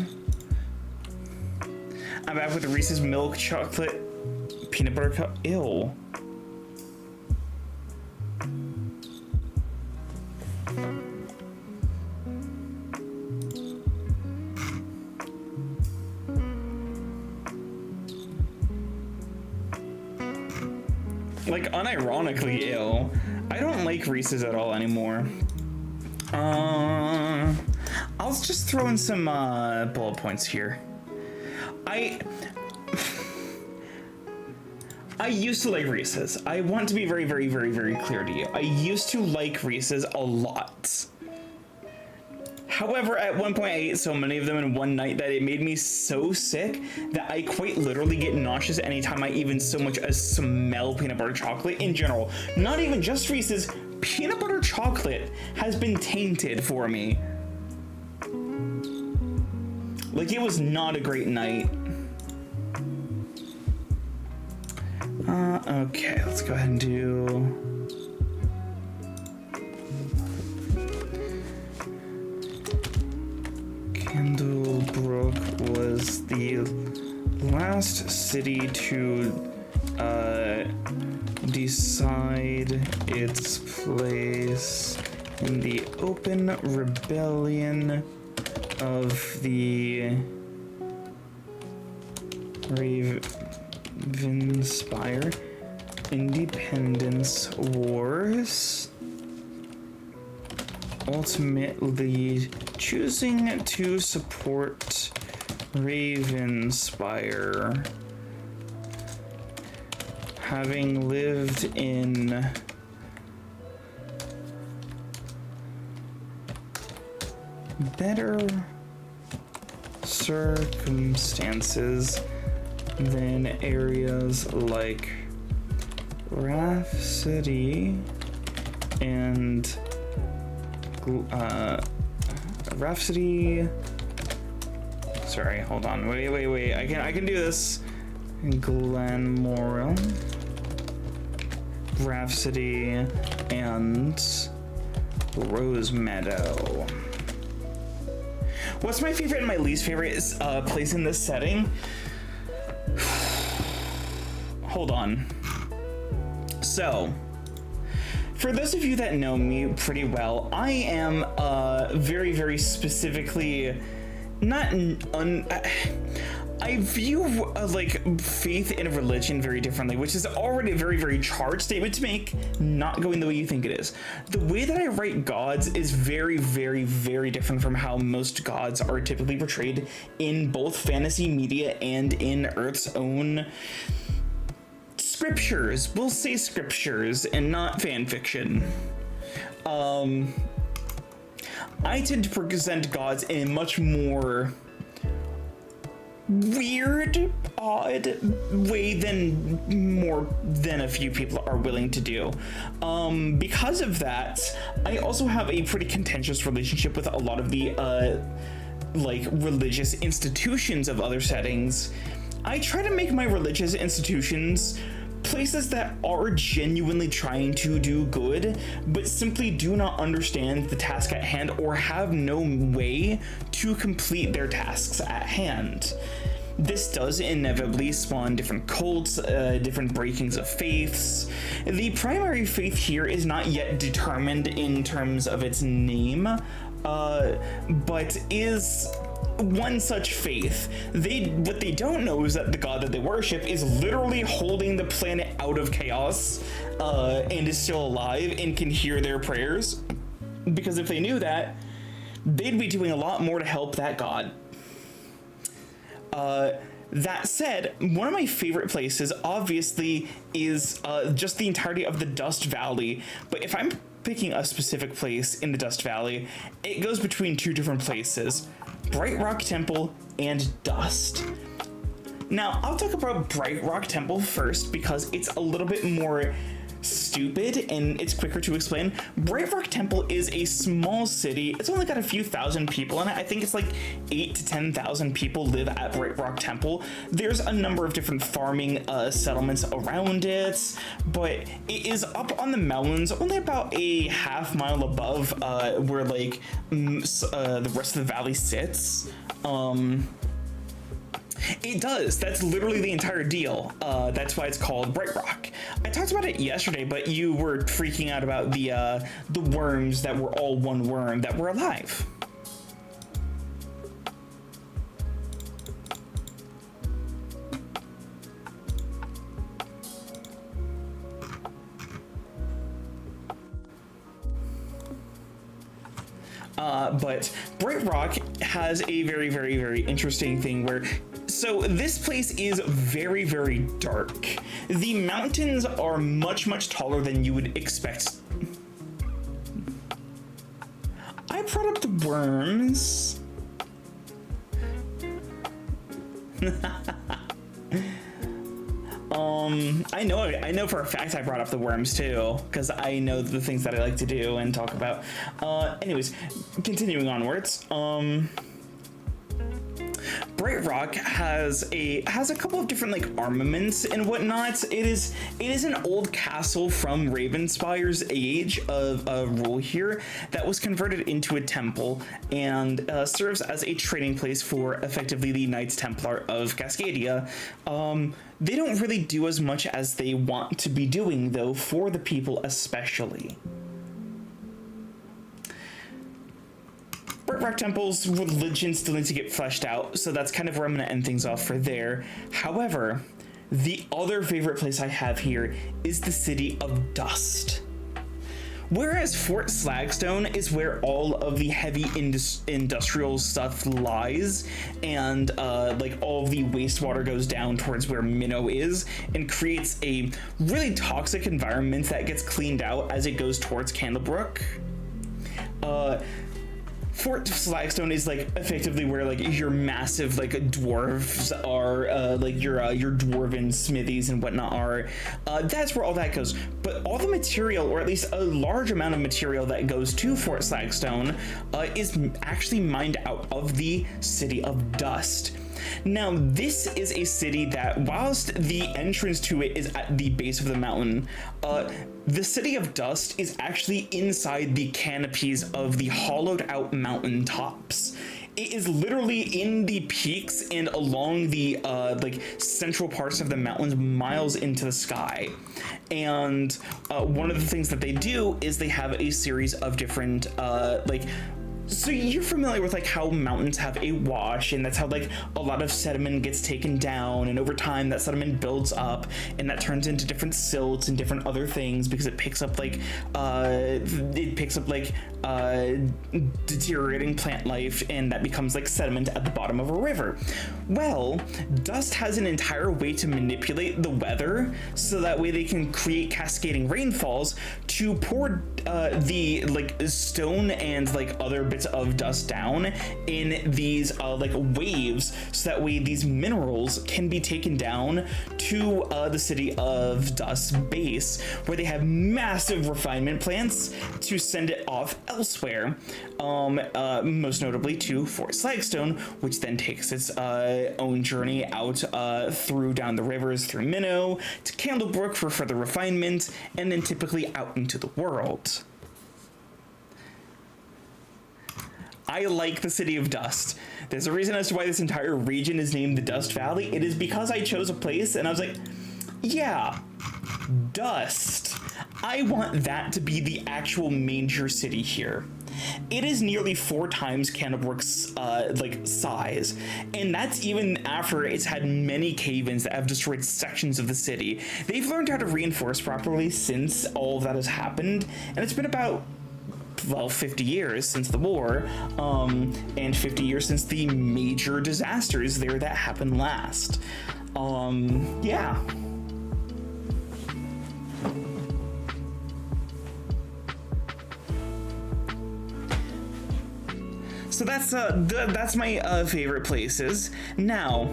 I'm back with the Reese's Milk Chocolate Peanut Butter Cup. Ew. Like, unironically ill. I don't like Reese's at all anymore. I'll just throw in some bullet points here. I used to like Reese's. I want to be very clear to you. I used to like Reese's a lot. However, at one point I ate so many of them in one night that it made me so sick that I quite literally get nauseous anytime I even so much as smell peanut butter chocolate in general. Not even just Reese's, peanut butter chocolate has been tainted for me. Like, it was not a great night. Okay, let's go ahead and do... Candlebrook was the last city to decide its place in the open rebellion of the Ravenspire Independence Wars, ultimately choosing to support Ravenspire, having lived in better circumstances than areas like Rhapsody and Rhapsody. Sorry, hold on. Wait. I can do this. Glenmoral, Rhapsody, and Rosemeadow. What's my favorite and my least favorite place in this setting? Hold on. So, for those of you that know me pretty well, I am very, very specifically not I view like faith in a religion very differently, which is already a very, very charged statement to make, not going the way you think it is. The way that I write gods is very, very, very different from how most gods are typically portrayed in both fantasy media and in Earth's own scriptures. We'll say scriptures and not fan fiction. I tend to present gods in a much more weird, odd way than more than a few people are willing to do. Because of that, I also have a pretty contentious relationship with a lot of the like religious institutions of other settings. I try to make my religious institutions places that are genuinely trying to do good, but simply do not understand the task at hand or have no way to complete their tasks at hand. This does inevitably spawn different cults, different breakings of faiths. The primary faith here is not yet determined in terms of its name, but is one such faith. What they don't know is that the god that they worship is literally holding the planet out of chaos, and is still alive and can hear their prayers. Because if they knew that, they'd be doing a lot more to help that god. That said, one of my favorite places, obviously, is just the entirety of the Dust Valley. But if I'm picking a specific place in the Dust Valley, it goes between two different places: Bright Rock Temple and Dust. Now, I'll talk about Bright Rock Temple first because it's a little bit more stupid and it's quicker to explain. Bright Rock Temple is a small city. It's only got a few thousand people in it. I think it's like 8,000 to 10,000 people live at Bright Rock Temple. There's a number of different farming settlements around it, but it is up on the mountains, only about a half mile above where like the rest of the valley sits. It does. That's literally the entire deal. That's why it's called Bright Rock. I talked about it yesterday, but you were freaking out about the worms that were all one worm that were alive. But Bright Rock has a very, very, very interesting thing where, so this place is very, very dark. The mountains are much, much taller than you would expect. I brought up the worms. I know for a fact I brought up the worms too, because I know the things that I like to do and talk about. Anyways, continuing onwards. Bright Rock has a couple of different like armaments and whatnot. It is an old castle from Ravenspire's age of rule here that was converted into a temple and serves as a trading place for effectively the Knights Templar of Cascadia. They don't really do as much as they want to be doing, though, for the people especially. Brick Rock Temple's religion still needs to get fleshed out, so that's kind of where I'm going to end things off for there. However, the other favorite place I have here is the City of Dust. Whereas Fort Slagstone is where all of the heavy industrial stuff lies, and like all of the wastewater goes down towards where Minnow is and creates a really toxic environment that gets cleaned out as it goes towards Candlebrook. Fort Slagstone is like effectively where like your massive like dwarves are, like your dwarven smithies and whatnot are. That's where all that goes. But all the material, or at least a large amount of material that goes to Fort Slagstone, is actually mined out of the City of Dust. Now, this is a city that, whilst the entrance to it is at the base of the mountain, the City of Dust is actually inside the canopies of the hollowed out mountain tops. It is literally in the peaks and along the like central parts of the mountains, miles into the sky. And one of the things that they do is they have a series of different so you're familiar with like how mountains have a wash, and that's how like a lot of sediment gets taken down, and over time that sediment builds up and that turns into different silts and different other things because it picks up like deteriorating plant life, and that becomes like sediment at the bottom of a river. Well, Dust has an entire way to manipulate the weather so that way they can create cascading rainfalls to pour the like stone and like other bits of dust down in these like waves, so that way these minerals can be taken down to the City of Dust base, where they have massive refinement plants to send it off elsewhere, most notably to Fort Slagstone, which then takes its own journey out through down the rivers through Minnow to Candlebrook for further refinement, and then typically out into the world. I like the City of Dust. There's a reason as to why this entire region is named the Dust Valley. It is because I chose a place and I was like, yeah, Dust. I want that to be the actual major city here. It is nearly 4 times Candlebrook's like size, and that's even after it's had many cave-ins that have destroyed sections of the city. They've learned how to reinforce properly since all of that has happened, and it's been about 50 years since the war, and 50 years since the major disasters there that happened last. Yeah. So that's my favorite places. Now,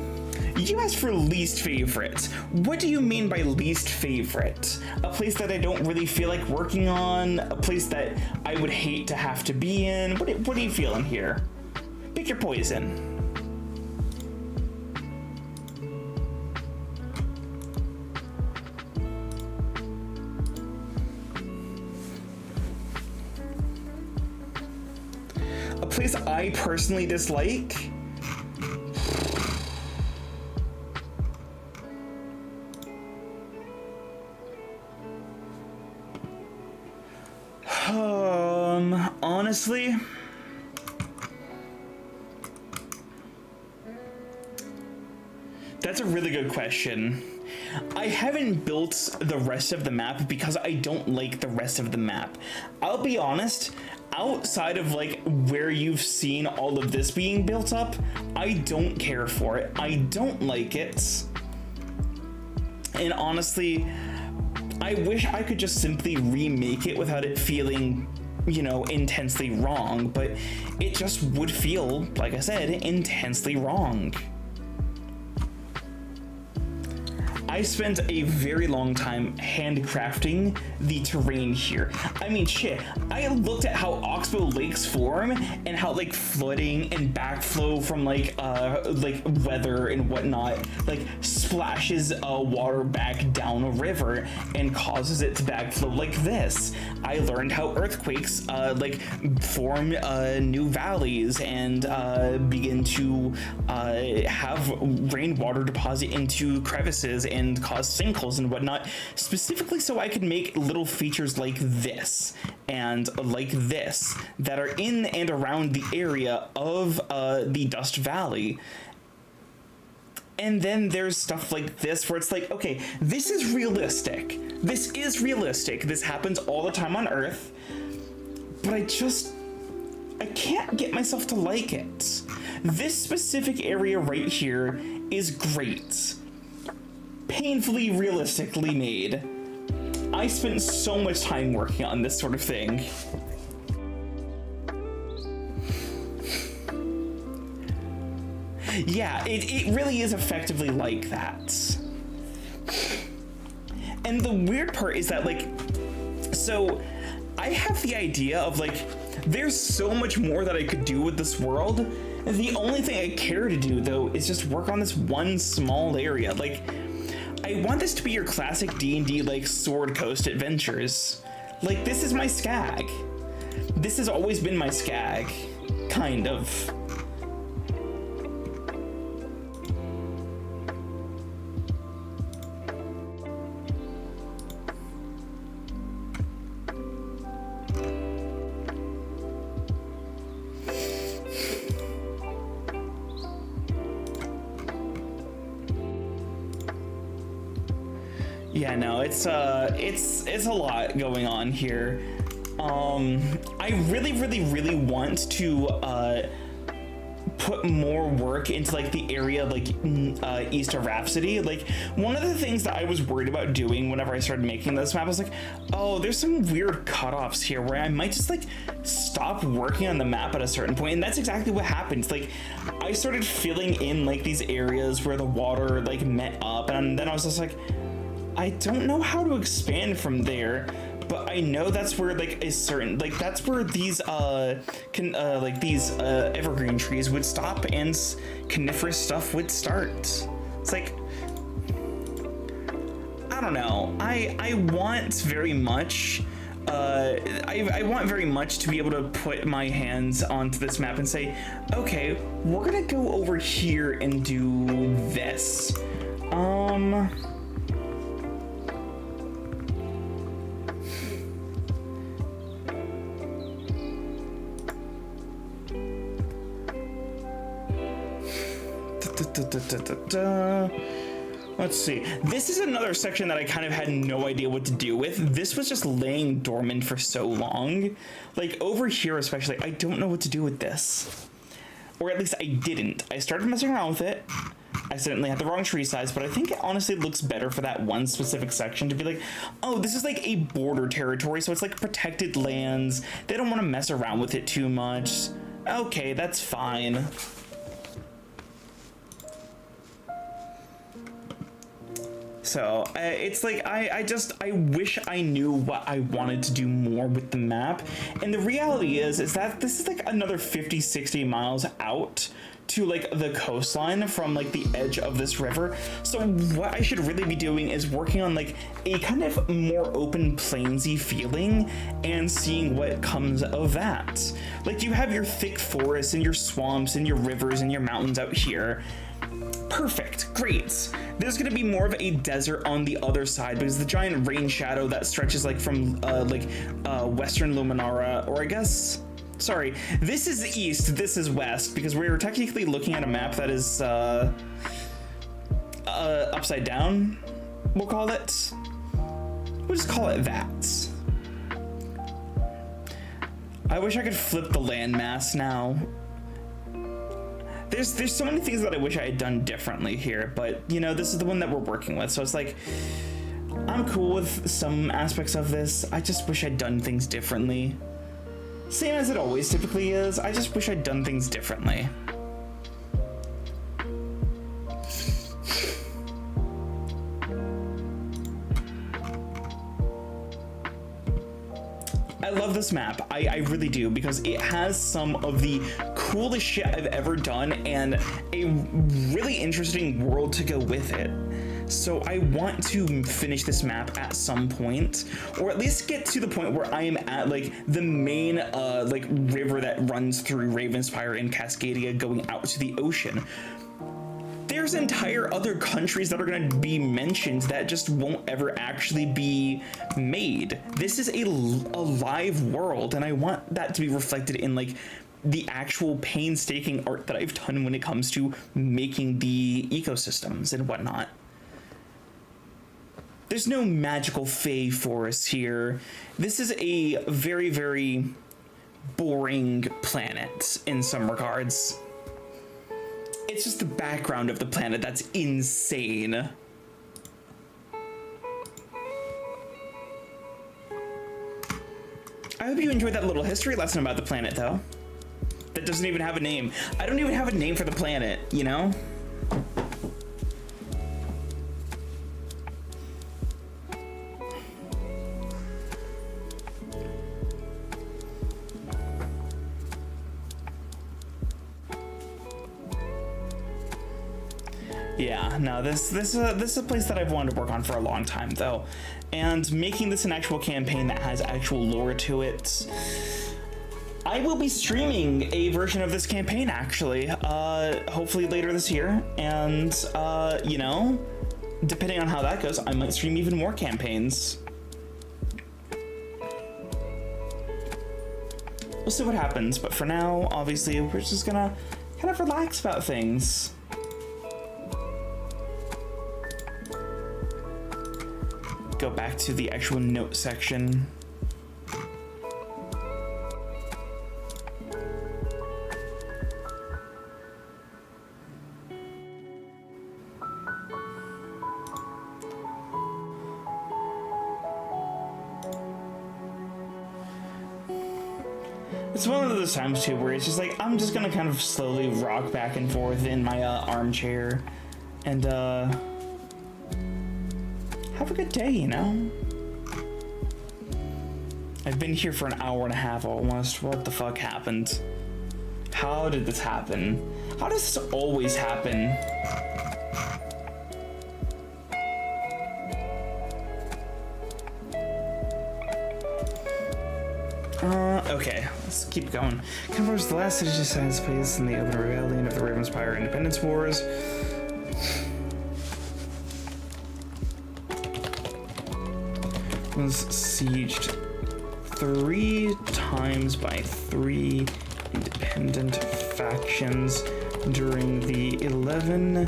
you asked for least favorite. What do you mean by least favorite? A place that I don't really feel like working on? A place that I would hate to have to be in? What are you feeling here? Pick your poison. A place I personally dislike? Honestly, that's a really good question. I haven't built the rest of the map because I don't like the rest of the map. I'll be honest, outside of like where you've seen all of this being built up, I don't care for it. I don't like it. And honestly, I wish I could just simply remake it without it feeling, you know, intensely wrong, but it just would feel, like I said, intensely wrong. I spent a very long time handcrafting the terrain here. I mean, shit, I looked at how oxbow lakes form and how like flooding and backflow from like weather and whatnot like splashes water back down a river and causes it to backflow like this. I learned how earthquakes like form new valleys and begin to have rainwater deposit into crevices and cause sinkholes and whatnot, specifically so I could make little features like this and like this that are in and around the area of the Dust Valley. And then there's stuff like this where it's like, okay, this is realistic. This is realistic. This happens all the time on Earth, but I can't get myself to like it. This specific area right here is great. Painfully realistically made. I spent so much time working on this sort of thing. Yeah, it really is effectively like that. And the weird part is that, like, so I have the idea of, like, there's so much more that I could do with this world. The only thing I care to do, though, is just work on this one small area. Like, I want this to be your classic D&D, like, Sword Coast adventures. Like, this is my skag. This has always been my skag. Kind of. Yeah, no, it's a lot going on here. I really want to put more work into like the area like east of Rhapsody. Like, one of the things that I was worried about doing whenever I started making this map, I was like, oh, there's some weird cutoffs here where I might just like stop working on the map at a certain point, and that's exactly what happens. Like, I started filling in like these areas where the water like met up, and then I was just like, I don't know how to expand from there, but I know that's where like a certain, like, that's where these evergreen trees would stop and coniferous stuff would start. It's like, I don't know. I want very much I want very much to be able to put my hands onto this map and say, okay, we're gonna go over here and do this. Let's see. This is another section that I kind of had no idea what to do with. This was just laying dormant for so long. Like, over here especially, I don't know what to do with this. Or at least I didn't. I started messing around with it. I accidentally had the wrong tree size, but I think it honestly looks better for that one specific section to be like, oh, this is like a border territory, so it's like protected lands. They don't want to mess around with it too much. Okay, that's fine. So it's like, I wish I knew what I wanted to do more with the map. And the reality is that this is like another 50-60 miles out to like the coastline from like the edge of this river. So what I should really be doing is working on like a kind of more open plainsy feeling and seeing what comes of that. Like, you have your thick forests and your swamps and your rivers and your mountains out here. Perfect, great. There's gonna be more of a desert on the other side because the giant rain shadow that stretches like from western Luminara, or I guess, sorry, this is east, this is west, because we're technically looking at a map that is upside down, we'll call it. We'll just call it that. I wish I could flip the landmass now. There's so many things that I wish I had done differently here, but, you know, this is the one that we're working with, so it's like, I'm cool with some aspects of this. I just wish I'd done things differently. Same as it always typically is, I just wish I'd done things differently. love this map. I really do, because it has some of the coolest shit I've ever done and a really interesting world to go with it. So I want to finish this map at some point, or at least get to the point where I am at like the main like river that runs through Ravenspire and Cascadia going out to the ocean. There's entire other countries that are going to be mentioned that just won't ever actually be made. This is a live world, and I want that to be reflected in like the actual painstaking art that I've done when it comes to making the ecosystems and whatnot. There's no magical fey forest here. This is a very, very boring planet in some regards. It's just the background of the planet that's insane. I hope you enjoyed that little history lesson about the planet, though. That doesn't even have a name. I don't even have a name for the planet, you know? Yeah, no, this is a place that I've wanted to work on for a long time, though, and making this an actual campaign that has actual lore to it. I will be streaming a version of this campaign, actually, hopefully later this year, and you know, depending on how that goes, I might stream even more campaigns. We'll see what happens, but for now, obviously, we're just gonna kind of relax about things. Go back to the actual note section. It's one of those times too where it's just like I'm just gonna kind of slowly rock back and forth in my armchair and have a good day, you know? I've been here for an hour and a half almost. What the fuck happened? How did this happen? How does this always happen? Okay, let's keep going. Covers the last city decides place in the open rebellion of the Ravenspire Independence Wars. Was sieged 3 times by 3 independent factions during the 11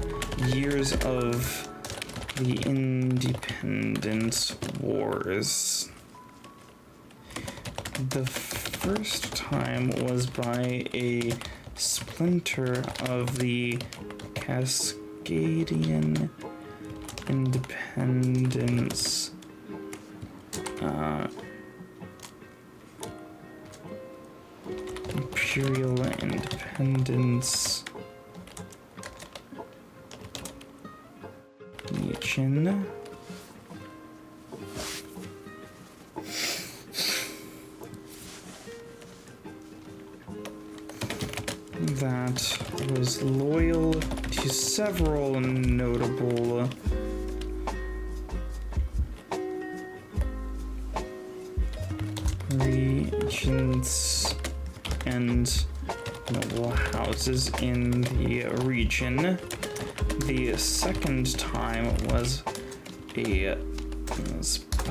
years of the Independence Wars. The first time was by a splinter of the Cascadian Independence Imperial Independence Legion. That was loyal to several notable regions and noble houses in the region. The second time was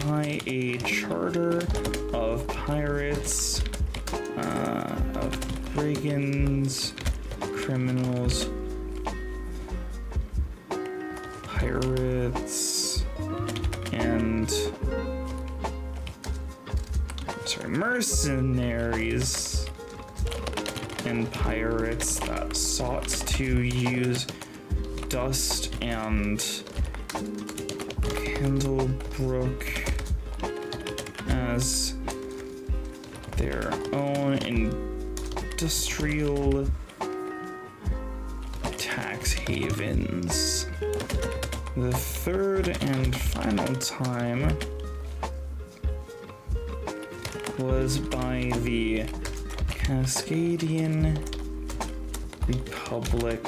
by a charter of pirates, of brigands, criminals, pirates, and mercenaries and pirates that sought to use Dust and Candlebrook as their own industrial tax havens. The third and final time was by the Cascadian Republic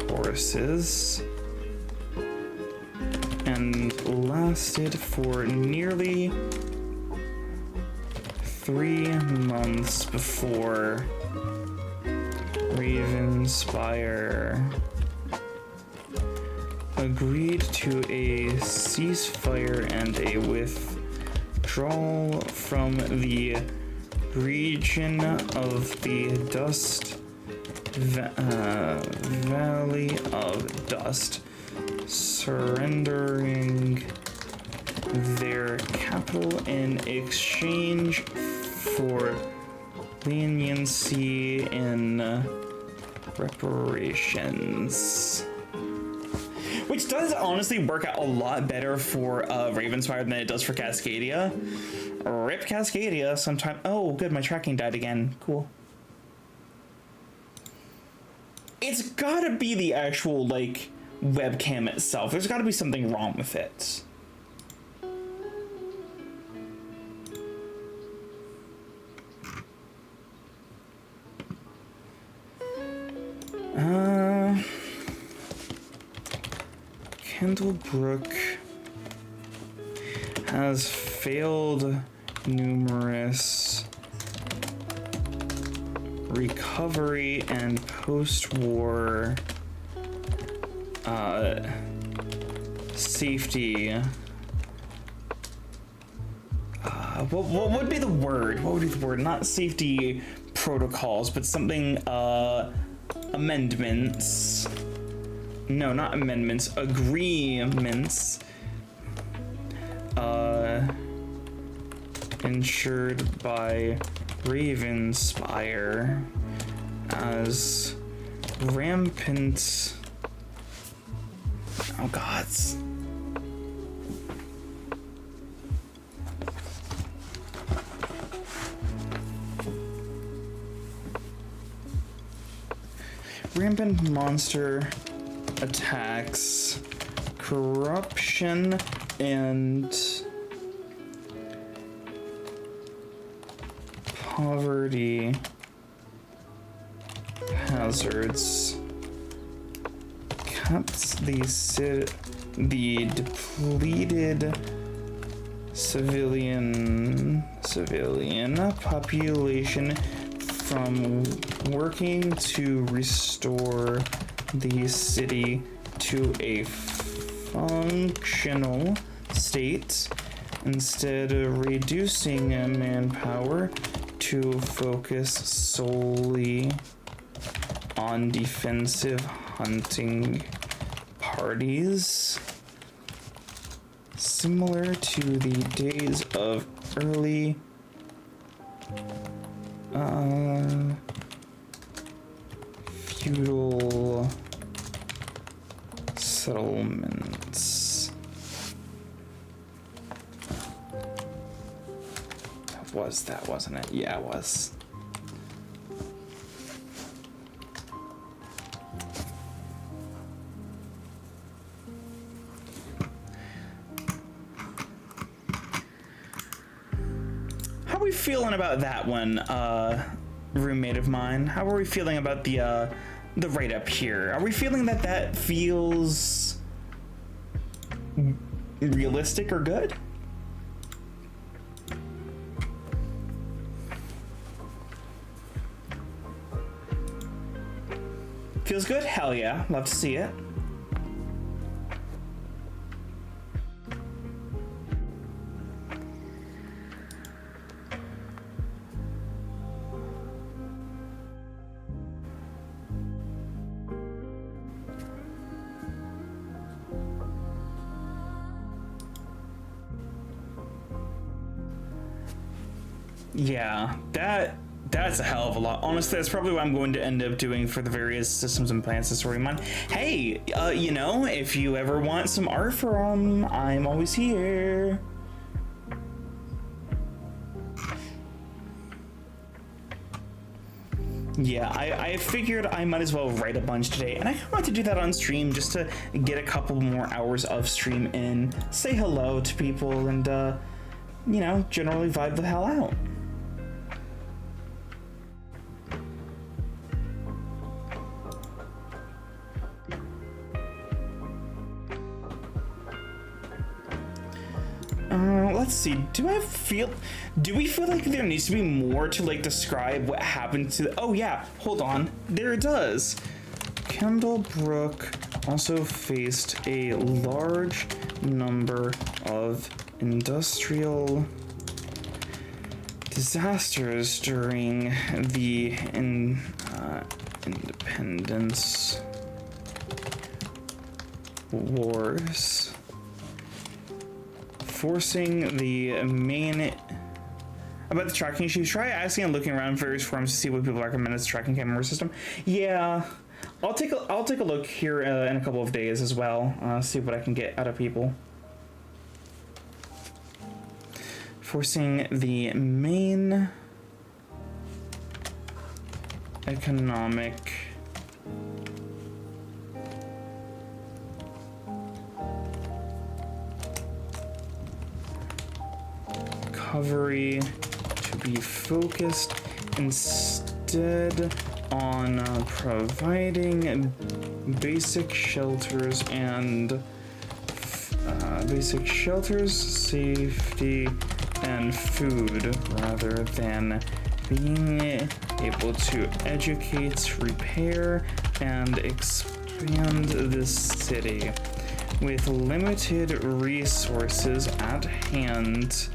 forces and lasted for nearly 3 months before Ravenspire agreed to a ceasefire and a withdrawal from the region of the Valley of Dust, surrendering their capital in exchange for leniency in reparations. Which does honestly work out a lot better for Ravenspire than it does for Cascadia. Rip Cascadia sometime. Oh, good, my tracking died again. Cool. It's gotta be the actual, like, webcam itself. There's gotta be something wrong with it. Kendallbrook has failed numerous recovery and post-war safety. What would be the word? What would be the word? Not safety protocols, but something, amendments. No, not amendments, agreements. Ensured by Ravenspire as rampant. Oh, gods. Rampant monster attacks, corruption, and poverty hazards kept the depleted civilian population from working to restore the city to a functional state, instead of reducing manpower to focus solely on defensive hunting parties, similar to the days of early feudal settlements. That was that, wasn't it? Yeah, it was. How are we feeling about that one, roommate of mine? How are we feeling about the write-up here? Are we feeling that that feels realistic or good? Feels good? Hell yeah. Love to see it. Yeah, that's a hell of a lot. Honestly, that's probably what I'm going to end up doing for the various systems and plans to story mine. Hey, you know, if you ever want some art from, I'm always here. Yeah, I figured I might as well write a bunch today, and I want to do that on stream just to get a couple more hours of stream in, say hello to people, and you know, generally vibe the hell out. Let's see. Do we feel like there needs to be more to like describe what happened to oh yeah, hold on. There it does. Candlebrook also faced a large number of industrial disasters during the independence wars, forcing the main about the tracking issues. Try asking and looking around various forums to see what people recommend as a tracking camera system. Yeah, I'll take a look here in a couple of days as well. See what I can get out of people. Forcing the main economic recovery to be focused instead on providing basic shelters, safety, and food rather than being able to educate, repair, and expand this city. With limited resources at hand,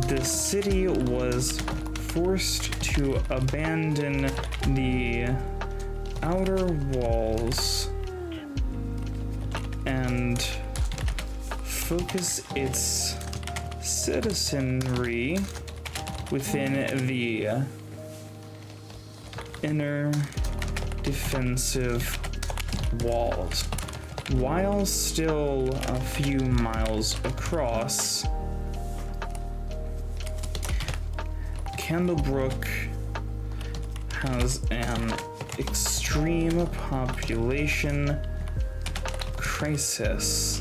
the city was forced to abandon the outer walls and focus its citizenry within the inner defensive walls. While still a few miles across, Candlebrook has an extreme population crisis.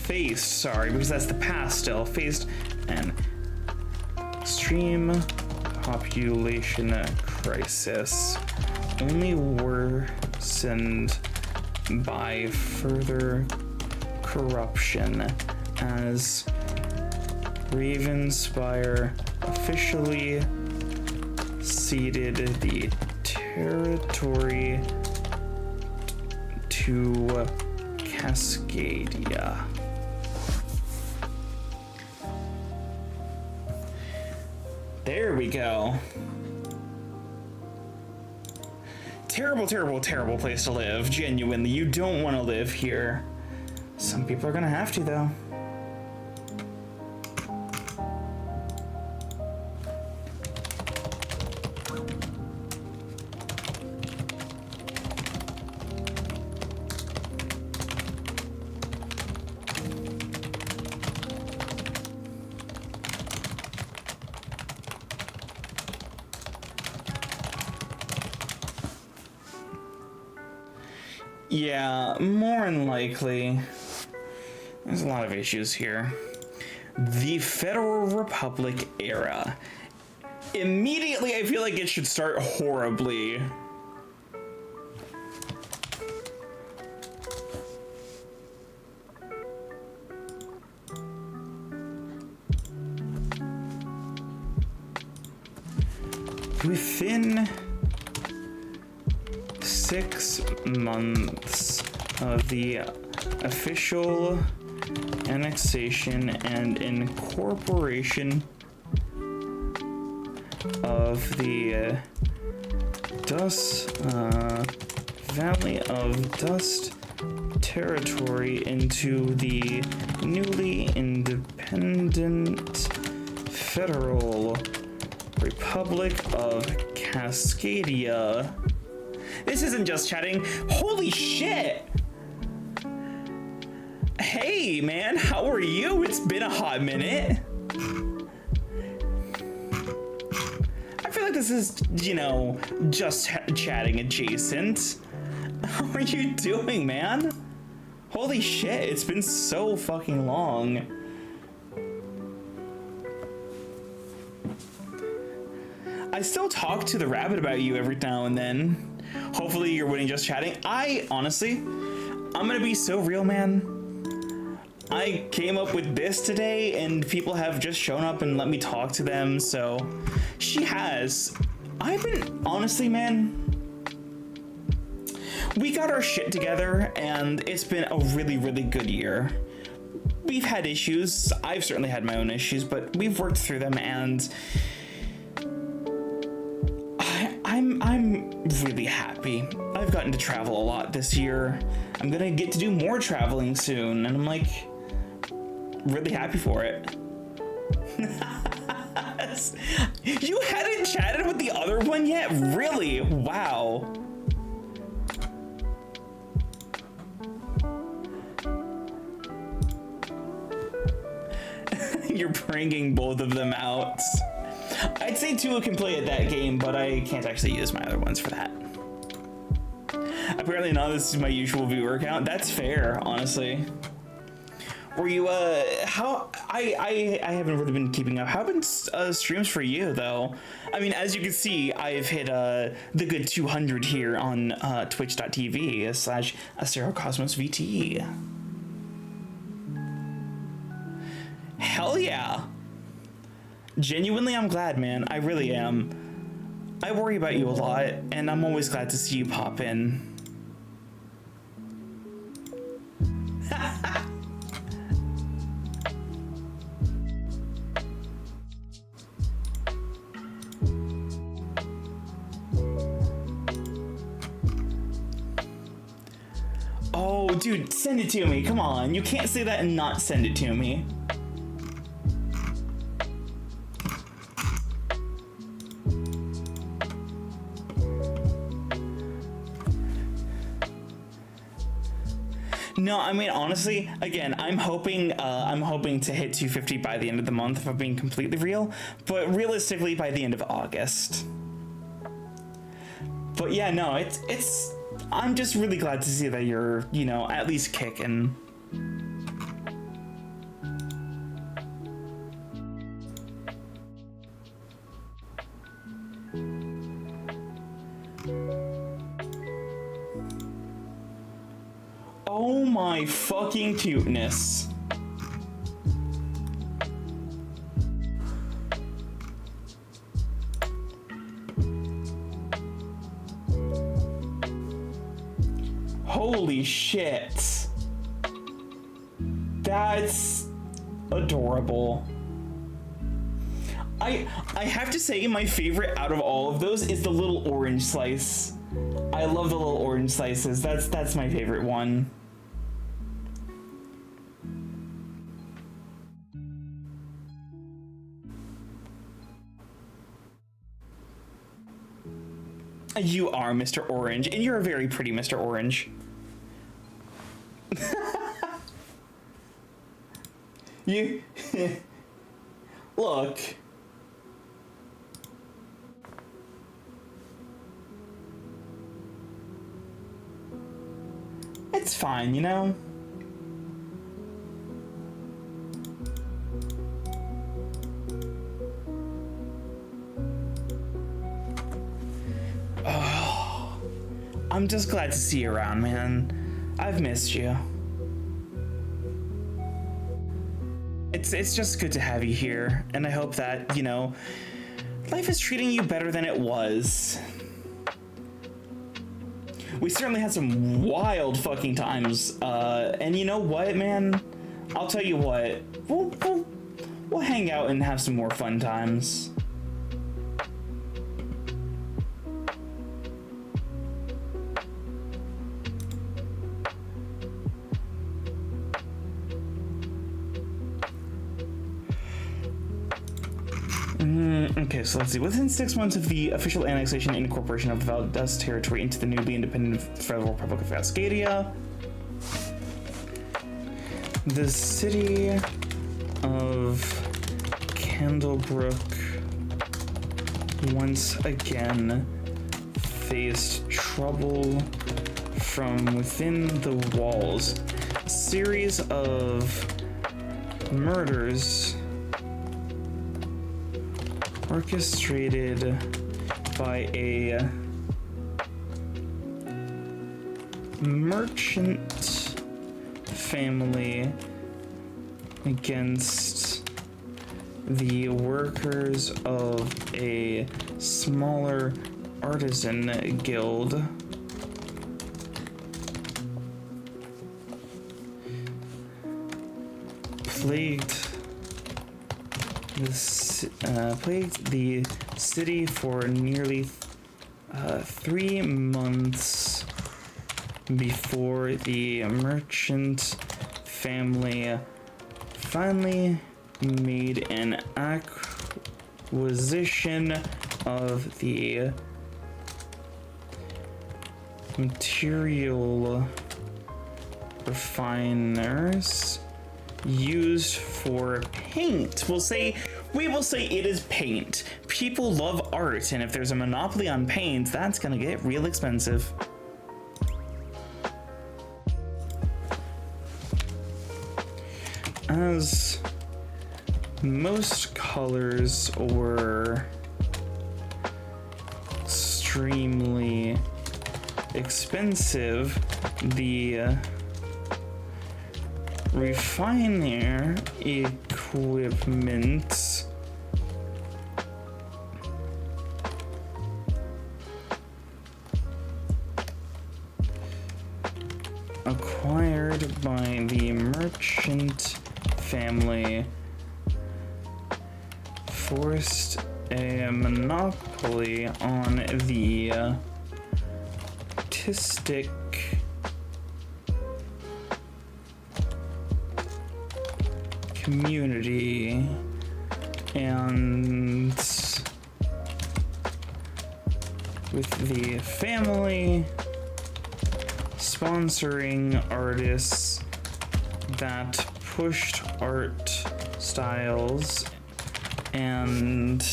Because that's the past still. Faced an extreme population crisis, only worsened by further corruption as Ravenspire officially ceded the territory to Cascadia. There we go. Terrible, terrible, terrible place to live. Genuinely, you don't want to live here. Some people are gonna have to, though. Yeah, more than likely. There's a lot of issues here. The Federal Republic era. Immediately, I feel like it should start horribly. Within 6 months of the official annexation and incorporation of the Valley of Dust territory into the newly independent Federal Republic of Cascadia. This isn't just chatting. Holy shit! Hey, man, how are you? It's been a hot minute. I feel like this is, you know, just chatting adjacent. How are you doing, man? Holy shit, it's been so fucking long. I still talk to the rabbit about you every now and then. Hopefully you're winning just chatting. Honestly, I'm gonna be so real, man. I came up with this today and people have just shown up and let me talk to them, so she has. I've been, honestly, man, we got our shit together and it's been a really, really good year. We've had issues. I've certainly had my own issues, but we've worked through them, and I'm really happy. I've gotten to travel a lot this year. I'm gonna get to do more traveling soon, and I'm like really happy for it. You hadn't chatted with the other one yet? Really? Wow. You're bringing both of them out. I'd say Tua can play at that game, but I can't actually use my other ones for that. Apparently not, this is my usual viewer count. That's fair, honestly. Were you, how, I haven't really been keeping up. How have been streams for you, though? I mean, as you can see, I've hit, the good 200 here on, twitch.tv/AsteroCosmosVT. Hell yeah. Genuinely, I'm glad, man. I really am. I worry about you a lot, and I'm always glad to see you pop in. Oh, dude, send it to me. Come on. You can't say that and not send it to me. No, I mean, honestly, again, I'm hoping to hit 250 by the end of the month, if I'm being completely real, but realistically by the end of August. But yeah, no, it's I'm just really glad to see that you're, you know, at least kicking. Oh my fucking cuteness. Holy shit. That's adorable. I have to say my favorite out of all of those is the little orange slice. I love the little orange slices. That's my favorite one. You are Mr. Orange, and you're a very pretty Mr. Orange. You... Look. It's fine, you know? Oh, I'm just glad to see you around, man. I've missed you. It's just good to have you here, and I hope that, you know, life is treating you better than it was. We certainly had some wild fucking times, and you know what, man? I'll tell you what, we'll hang out and have some more fun times. Okay, so let's see. Within 6 months of the official annexation and incorporation of the Valdez territory into the newly independent Federal Republic of Cascadia, the city of Candlebrook once again faced trouble from within the walls. A series of murders orchestrated by a merchant family against the workers of a smaller artisan guild. Plagued the city for nearly 3 months before the merchant family finally made an acquisition of the material refiners used for paint. We will say it is paint. People love art, and if there's a monopoly on paint, that's gonna get real expensive. As most colors were extremely expensive, the refiner equipment acquired by the merchant family forced a monopoly on the artistic community, and with the family sponsoring artists that pushed art styles and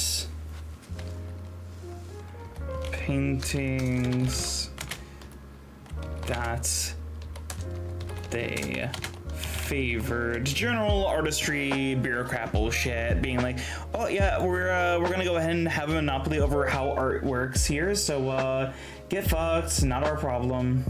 paintings that they favored. General artistry, bureaucrat bullshit, being like, oh yeah, we're gonna go ahead and have a monopoly over how art works here, so get fucked, not our problem.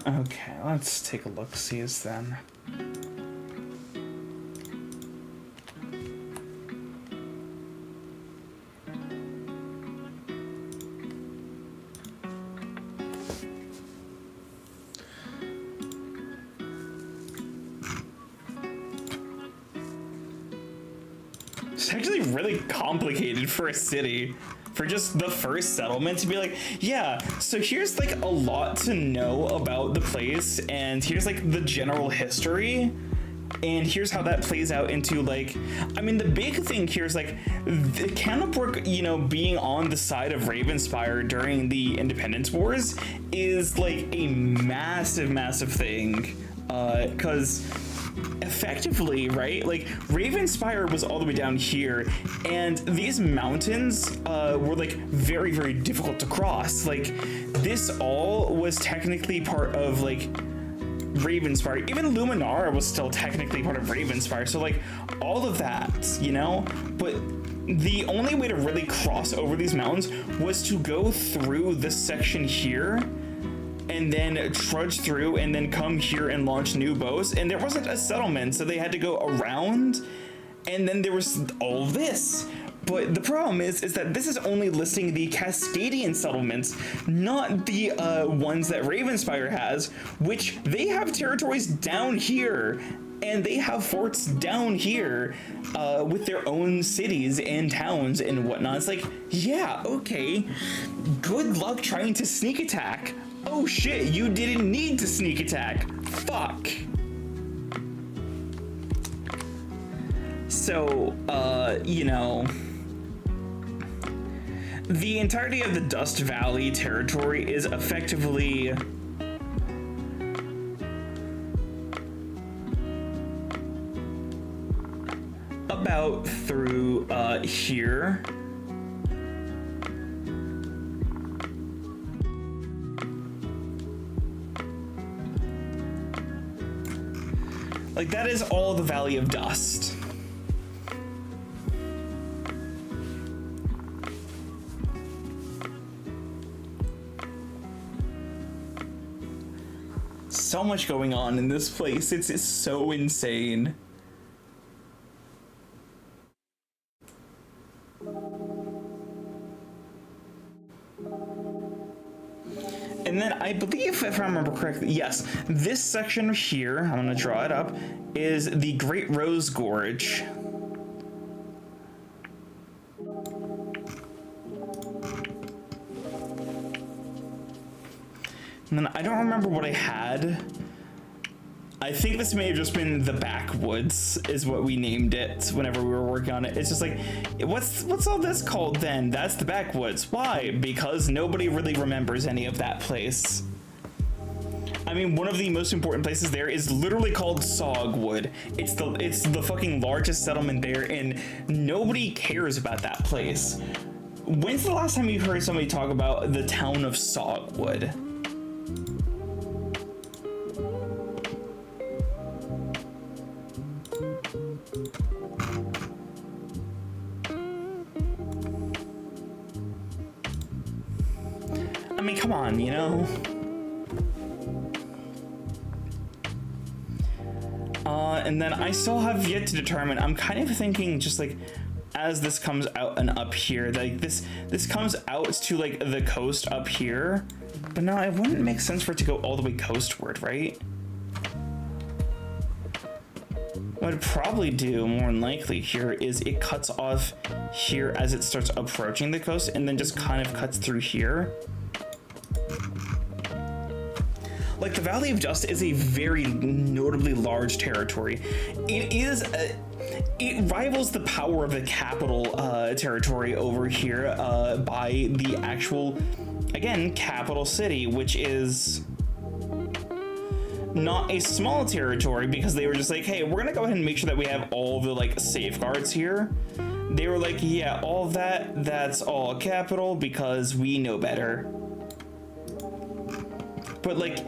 Okay, let's take a look-sees then. It's actually really complicated for a city. For just the first settlement to be like, yeah, so here's like a lot to know about the place, and here's like the general history, and here's how that plays out into like, I mean, the big thing here is like the Candlebrooke, you know, being on the side of Ravenspire during the Independence Wars is like a massive thing, because effectively, right, like Ravenspire was all the way down here, and these mountains were like very difficult to cross. Like this all was technically part of like Ravenspire. Even Luminara was still technically part of Ravenspire, so like all of that, you know. But the only way to really cross over these mountains was to go through this section here and then trudge through and then come here and launch new boats, and there wasn't a settlement, so they had to go around, and then there was all this. But the problem is that this is only listing the Cascadian settlements, not the ones that Ravenspire has, which they have territories down here, and they have forts down here with their own cities and towns and whatnot. It's like, yeah, okay, good luck trying to sneak attack. Oh shit, you didn't need to sneak attack. Fuck. So, you know, the entirety of the Dust Valley territory is effectively about through here. Like, that is all the Valley of Dust. So much going on in this place. It's so insane. And then I believe, if I remember correctly, yes, this section here, I'm going to draw it up, is the Great Rose Gorge. And then I don't remember what I had. I think this may have just been the Backwoods, is what we named it whenever we were working on it. It's just like, what's all this called then? That's the Backwoods. Why? Because nobody really remembers any of that place. I mean, one of the most important places there is literally called Sogwood. It's the fucking largest settlement there, and nobody cares about that place. When's the last time you heard somebody talk about the town of Sogwood? I mean, come on, you know? And then I still have yet to determine, I'm kind of thinking just like, as this comes out and up here, like this comes out to like the coast up here, but no, it wouldn't make sense for it to go all the way coastward, right? What I'd probably do more than likely here is it cuts off here as it starts approaching the coast and then just kind of cuts through here. Like, the Valley of Dust is a very notably large territory. It rivals the power of the capital territory over here by the actual, again, capital city, which is not a small territory, because they were just like, hey, we're gonna go ahead and make sure that we have all the like safeguards here. They were like, yeah, all of that's all capital because we know better. But like,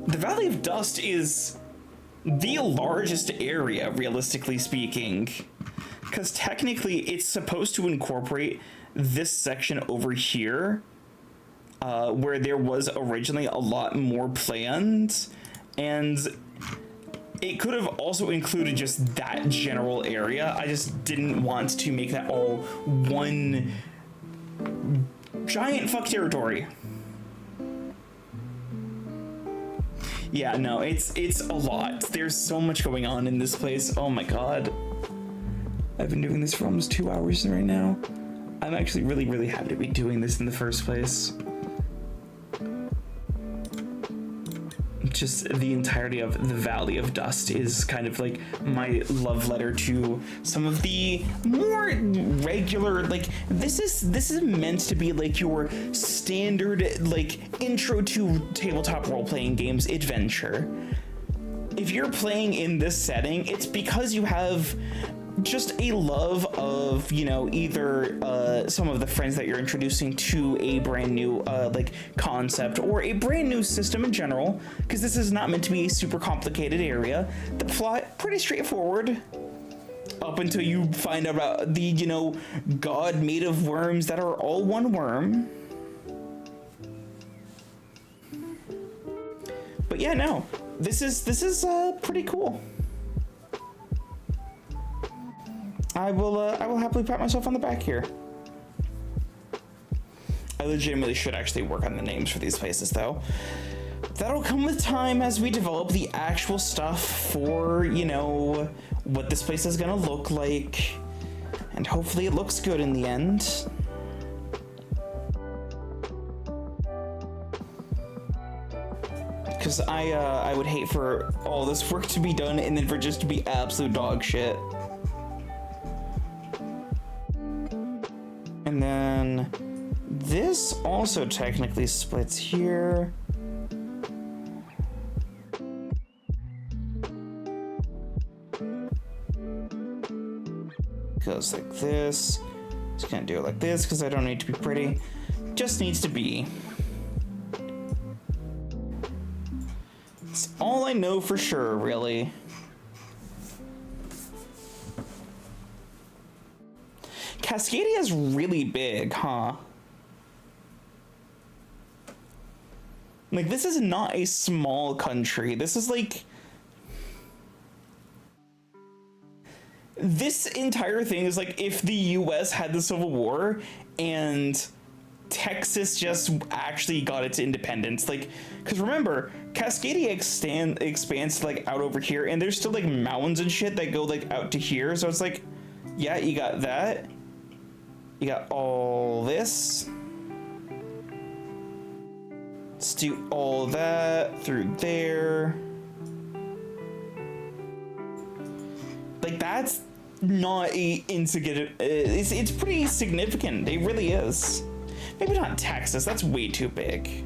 the Valley of Dust is the largest area, realistically speaking, because technically it's supposed to incorporate this section over here, where there was originally a lot more planned, and it could have also included just that general area. I just didn't want to make that all one giant fuck territory. Yeah, no, it's a lot. There's so much going on in this place. Oh my god. I've been doing this for almost 2 hours right now. I'm actually really, really happy to be doing this in the first place. Just the entirety of the Valley of Dust is kind of like my love letter to some of the more regular, like, this is meant to be like your standard like intro to tabletop role-playing games adventure. If you're playing in this setting, it's because you have just a love of, you know, either some of the friends that you're introducing to a brand new like concept or a brand new system in general, because this is not meant to be a super complicated area. The plot pretty straightforward up until you find out about the, you know, god made of worms that are all one worm. But yeah, no, this is pretty cool. I will happily pat myself on the back here. I legitimately should actually work on the names for these places, though. That'll come with time as we develop the actual stuff for, you know, what this place is gonna look like. And hopefully it looks good in the end. Because I would hate for all this work to be done and then for just to be absolute dog shit. And then This also technically splits here. Goes like this. Just gonna do it like this because I don't need to be pretty. Just needs to be. It's all I know for sure, really. Cascadia is really big, huh? Like, this is not a small country. This is like... This entire thing is like if the US had the Civil War and Texas just actually got its independence. Like, because remember, Cascadia expands like out over here, and there's still like mountains and shit that go like out to here. So it's like, yeah, you got that. You got all this. Let's do all that through there. Like, that's not a insignificant. It's pretty significant. It really is. Maybe not Texas. That's way too big.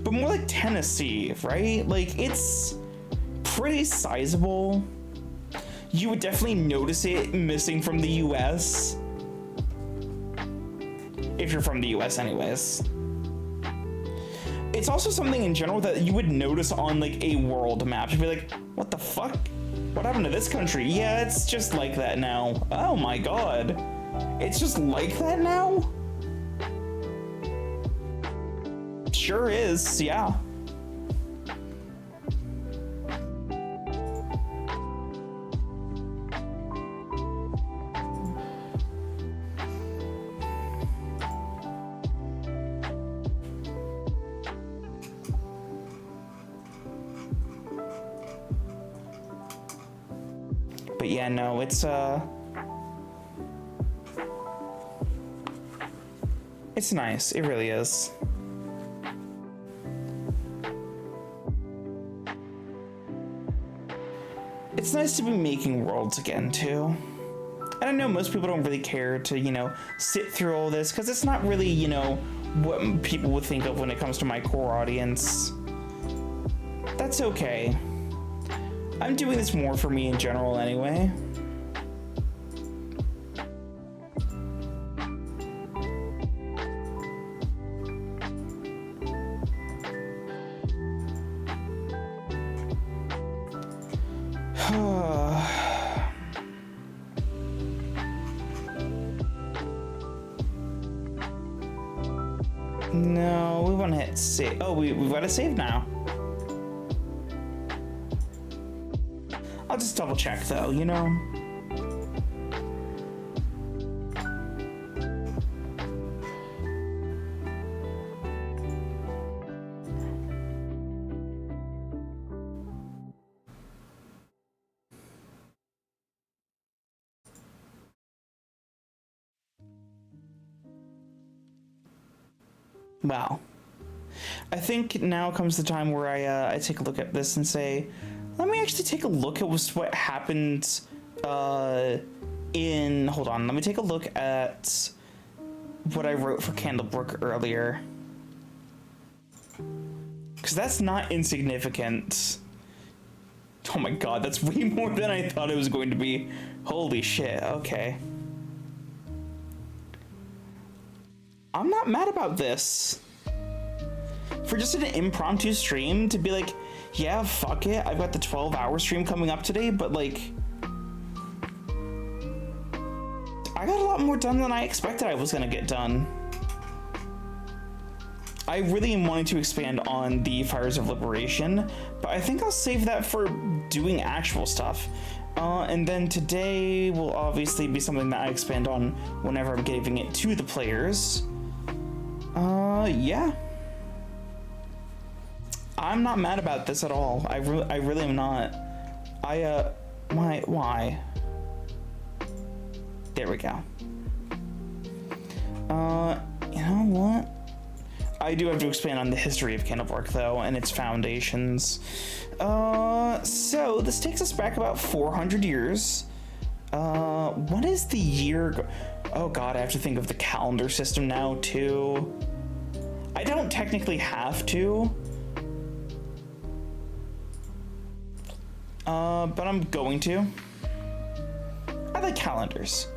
But more like Tennessee, right? Like, it's pretty sizable. You would definitely notice it missing from the US. If you're from the US anyways. It's also something in general that you would notice on like a world map. You'd be like, what the fuck? What happened to this country? Yeah, it's just like that now. Oh my god. It's just like that now? Sure is, yeah. But yeah, no, it's nice. It really is. It's nice to be making worlds again, too. And I know most people don't really care to, you know, sit through all this, because it's not really, you know, what people would think of when it comes to my core audience. That's okay. I'm doing this more for me in general anyway. No, we want to hit save. Oh, we've got to save now. I'll just double check though, you know? Wow. I think now comes the time where I take a look at this and say, let me actually take a look at what happened hold on, let me take a look at what I wrote for Candlebrook earlier. Because that's not insignificant. Oh my god, that's way more than I thought it was going to be. Holy shit, okay. I'm not mad about this. For just an impromptu stream to be like, yeah, fuck it, I've got the 12-hour stream coming up today, but like, I got a lot more done than I expected I was gonna get done. I really am wanting to expand on the Fires of Liberation, but I think I'll save that for doing actual stuff. And then today will obviously be something that I expand on whenever I'm giving it to the players. Yeah. I'm not mad about this at all. I really am not. Why? There we go. You know what? I do have to expand on the history of Candlework though, and its foundations. So this takes us back about 400 years. What is the year? Oh god, I have to think of the calendar system now too. I don't technically have to. But I'm going to. I like calendars.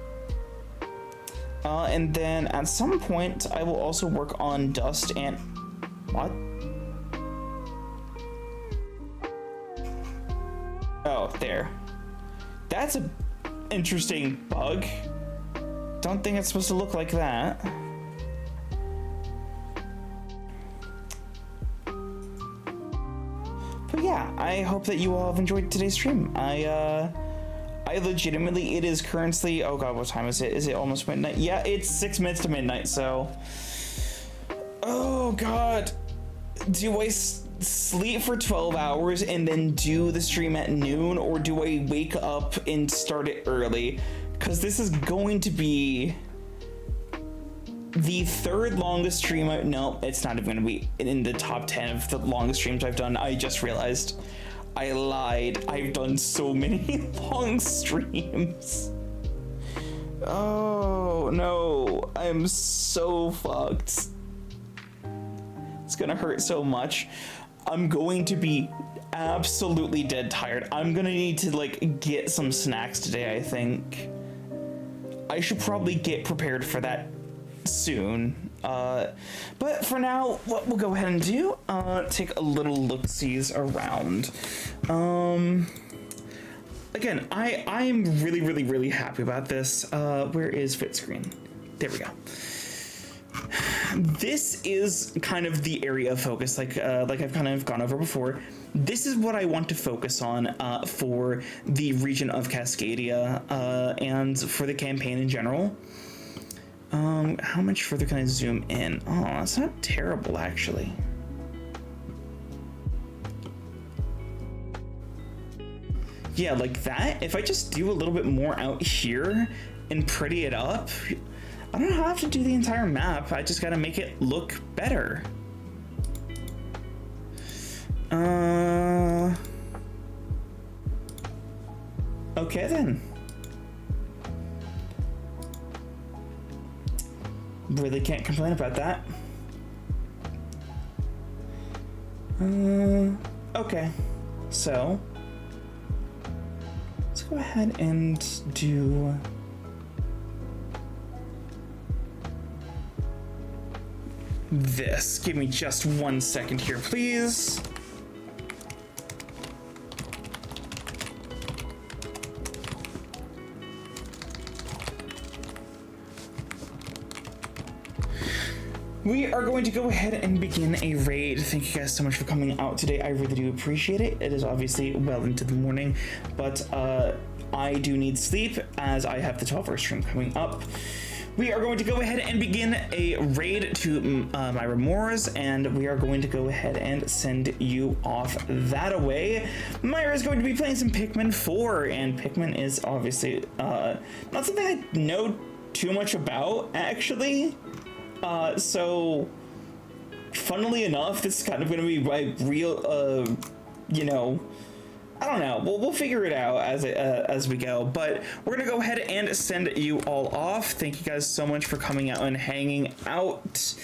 And then at some point, I will also work on dust and... What? Oh, there. That's a interesting bug. Don't think it's supposed to look like that. But yeah, I hope that you all have enjoyed today's stream. I legitimately, it is currently, oh god, what time is it? Is it almost midnight? Yeah, it's 6 minutes to midnight, so. Oh god. Do I sleep for 12 hours and then do the stream at noon, or do I wake up and start it early? Because this is going to be the third longest stream. No, it's not even going to be in the top 10 of the longest streams I've done. I just realized I lied. I've done so many long streams. Oh no, I'm so fucked. It's gonna hurt so much. I'm going to be absolutely dead tired. I'm gonna need to like get some snacks today, I think. I should probably get prepared for that soon. But for now, what we'll go ahead and do, take a little look-sees around. Again, I'm really happy about this. Where is fit screen? There we go. This is kind of the area of focus, like I've kind of gone over before. This is what I want to focus on for the region of Cascadia and for the campaign in general. How much further can I zoom in? Oh, that's not terrible, actually. Yeah, like that. If I just do a little bit more out here and pretty it up, I don't have to do the entire map. I just gotta make it look better. Okay then. Really can't complain about that. Okay. So, let's go ahead and do this. Give me just 1 second here, please. We are going to go ahead and begin a raid. Thank you guys so much for coming out today. I really do appreciate it. It is obviously well into the morning, but I do need sleep as I have the 12-hour stream coming up. We are going to go ahead and begin a raid to Myra Moore's, and we are going to go ahead and send you off that way. Myra is going to be playing some Pikmin 4, and Pikmin is obviously not something I know too much about, actually. So, funnily enough, this is kind of going to be my real, you know, I don't know. We'll figure it out as we go. But we're gonna go ahead and send you all off. Thank you guys so much for coming out and hanging out.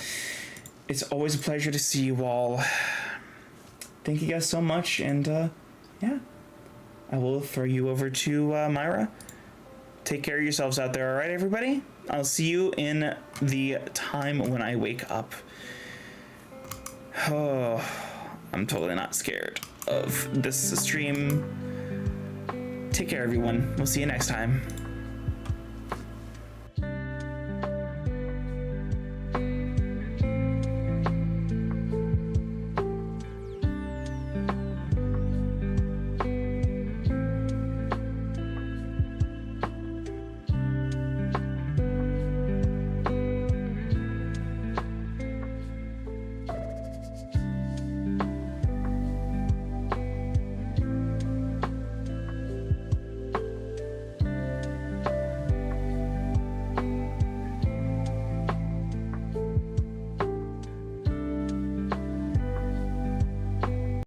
It's always a pleasure to see you all. Thank you guys so much, and yeah, I will throw you over to Myra. Take care of yourselves out there, all right, everybody? I'll see you in the time when I wake up. Oh, I'm totally not scared of this stream. Take care, everyone. We'll see you next time.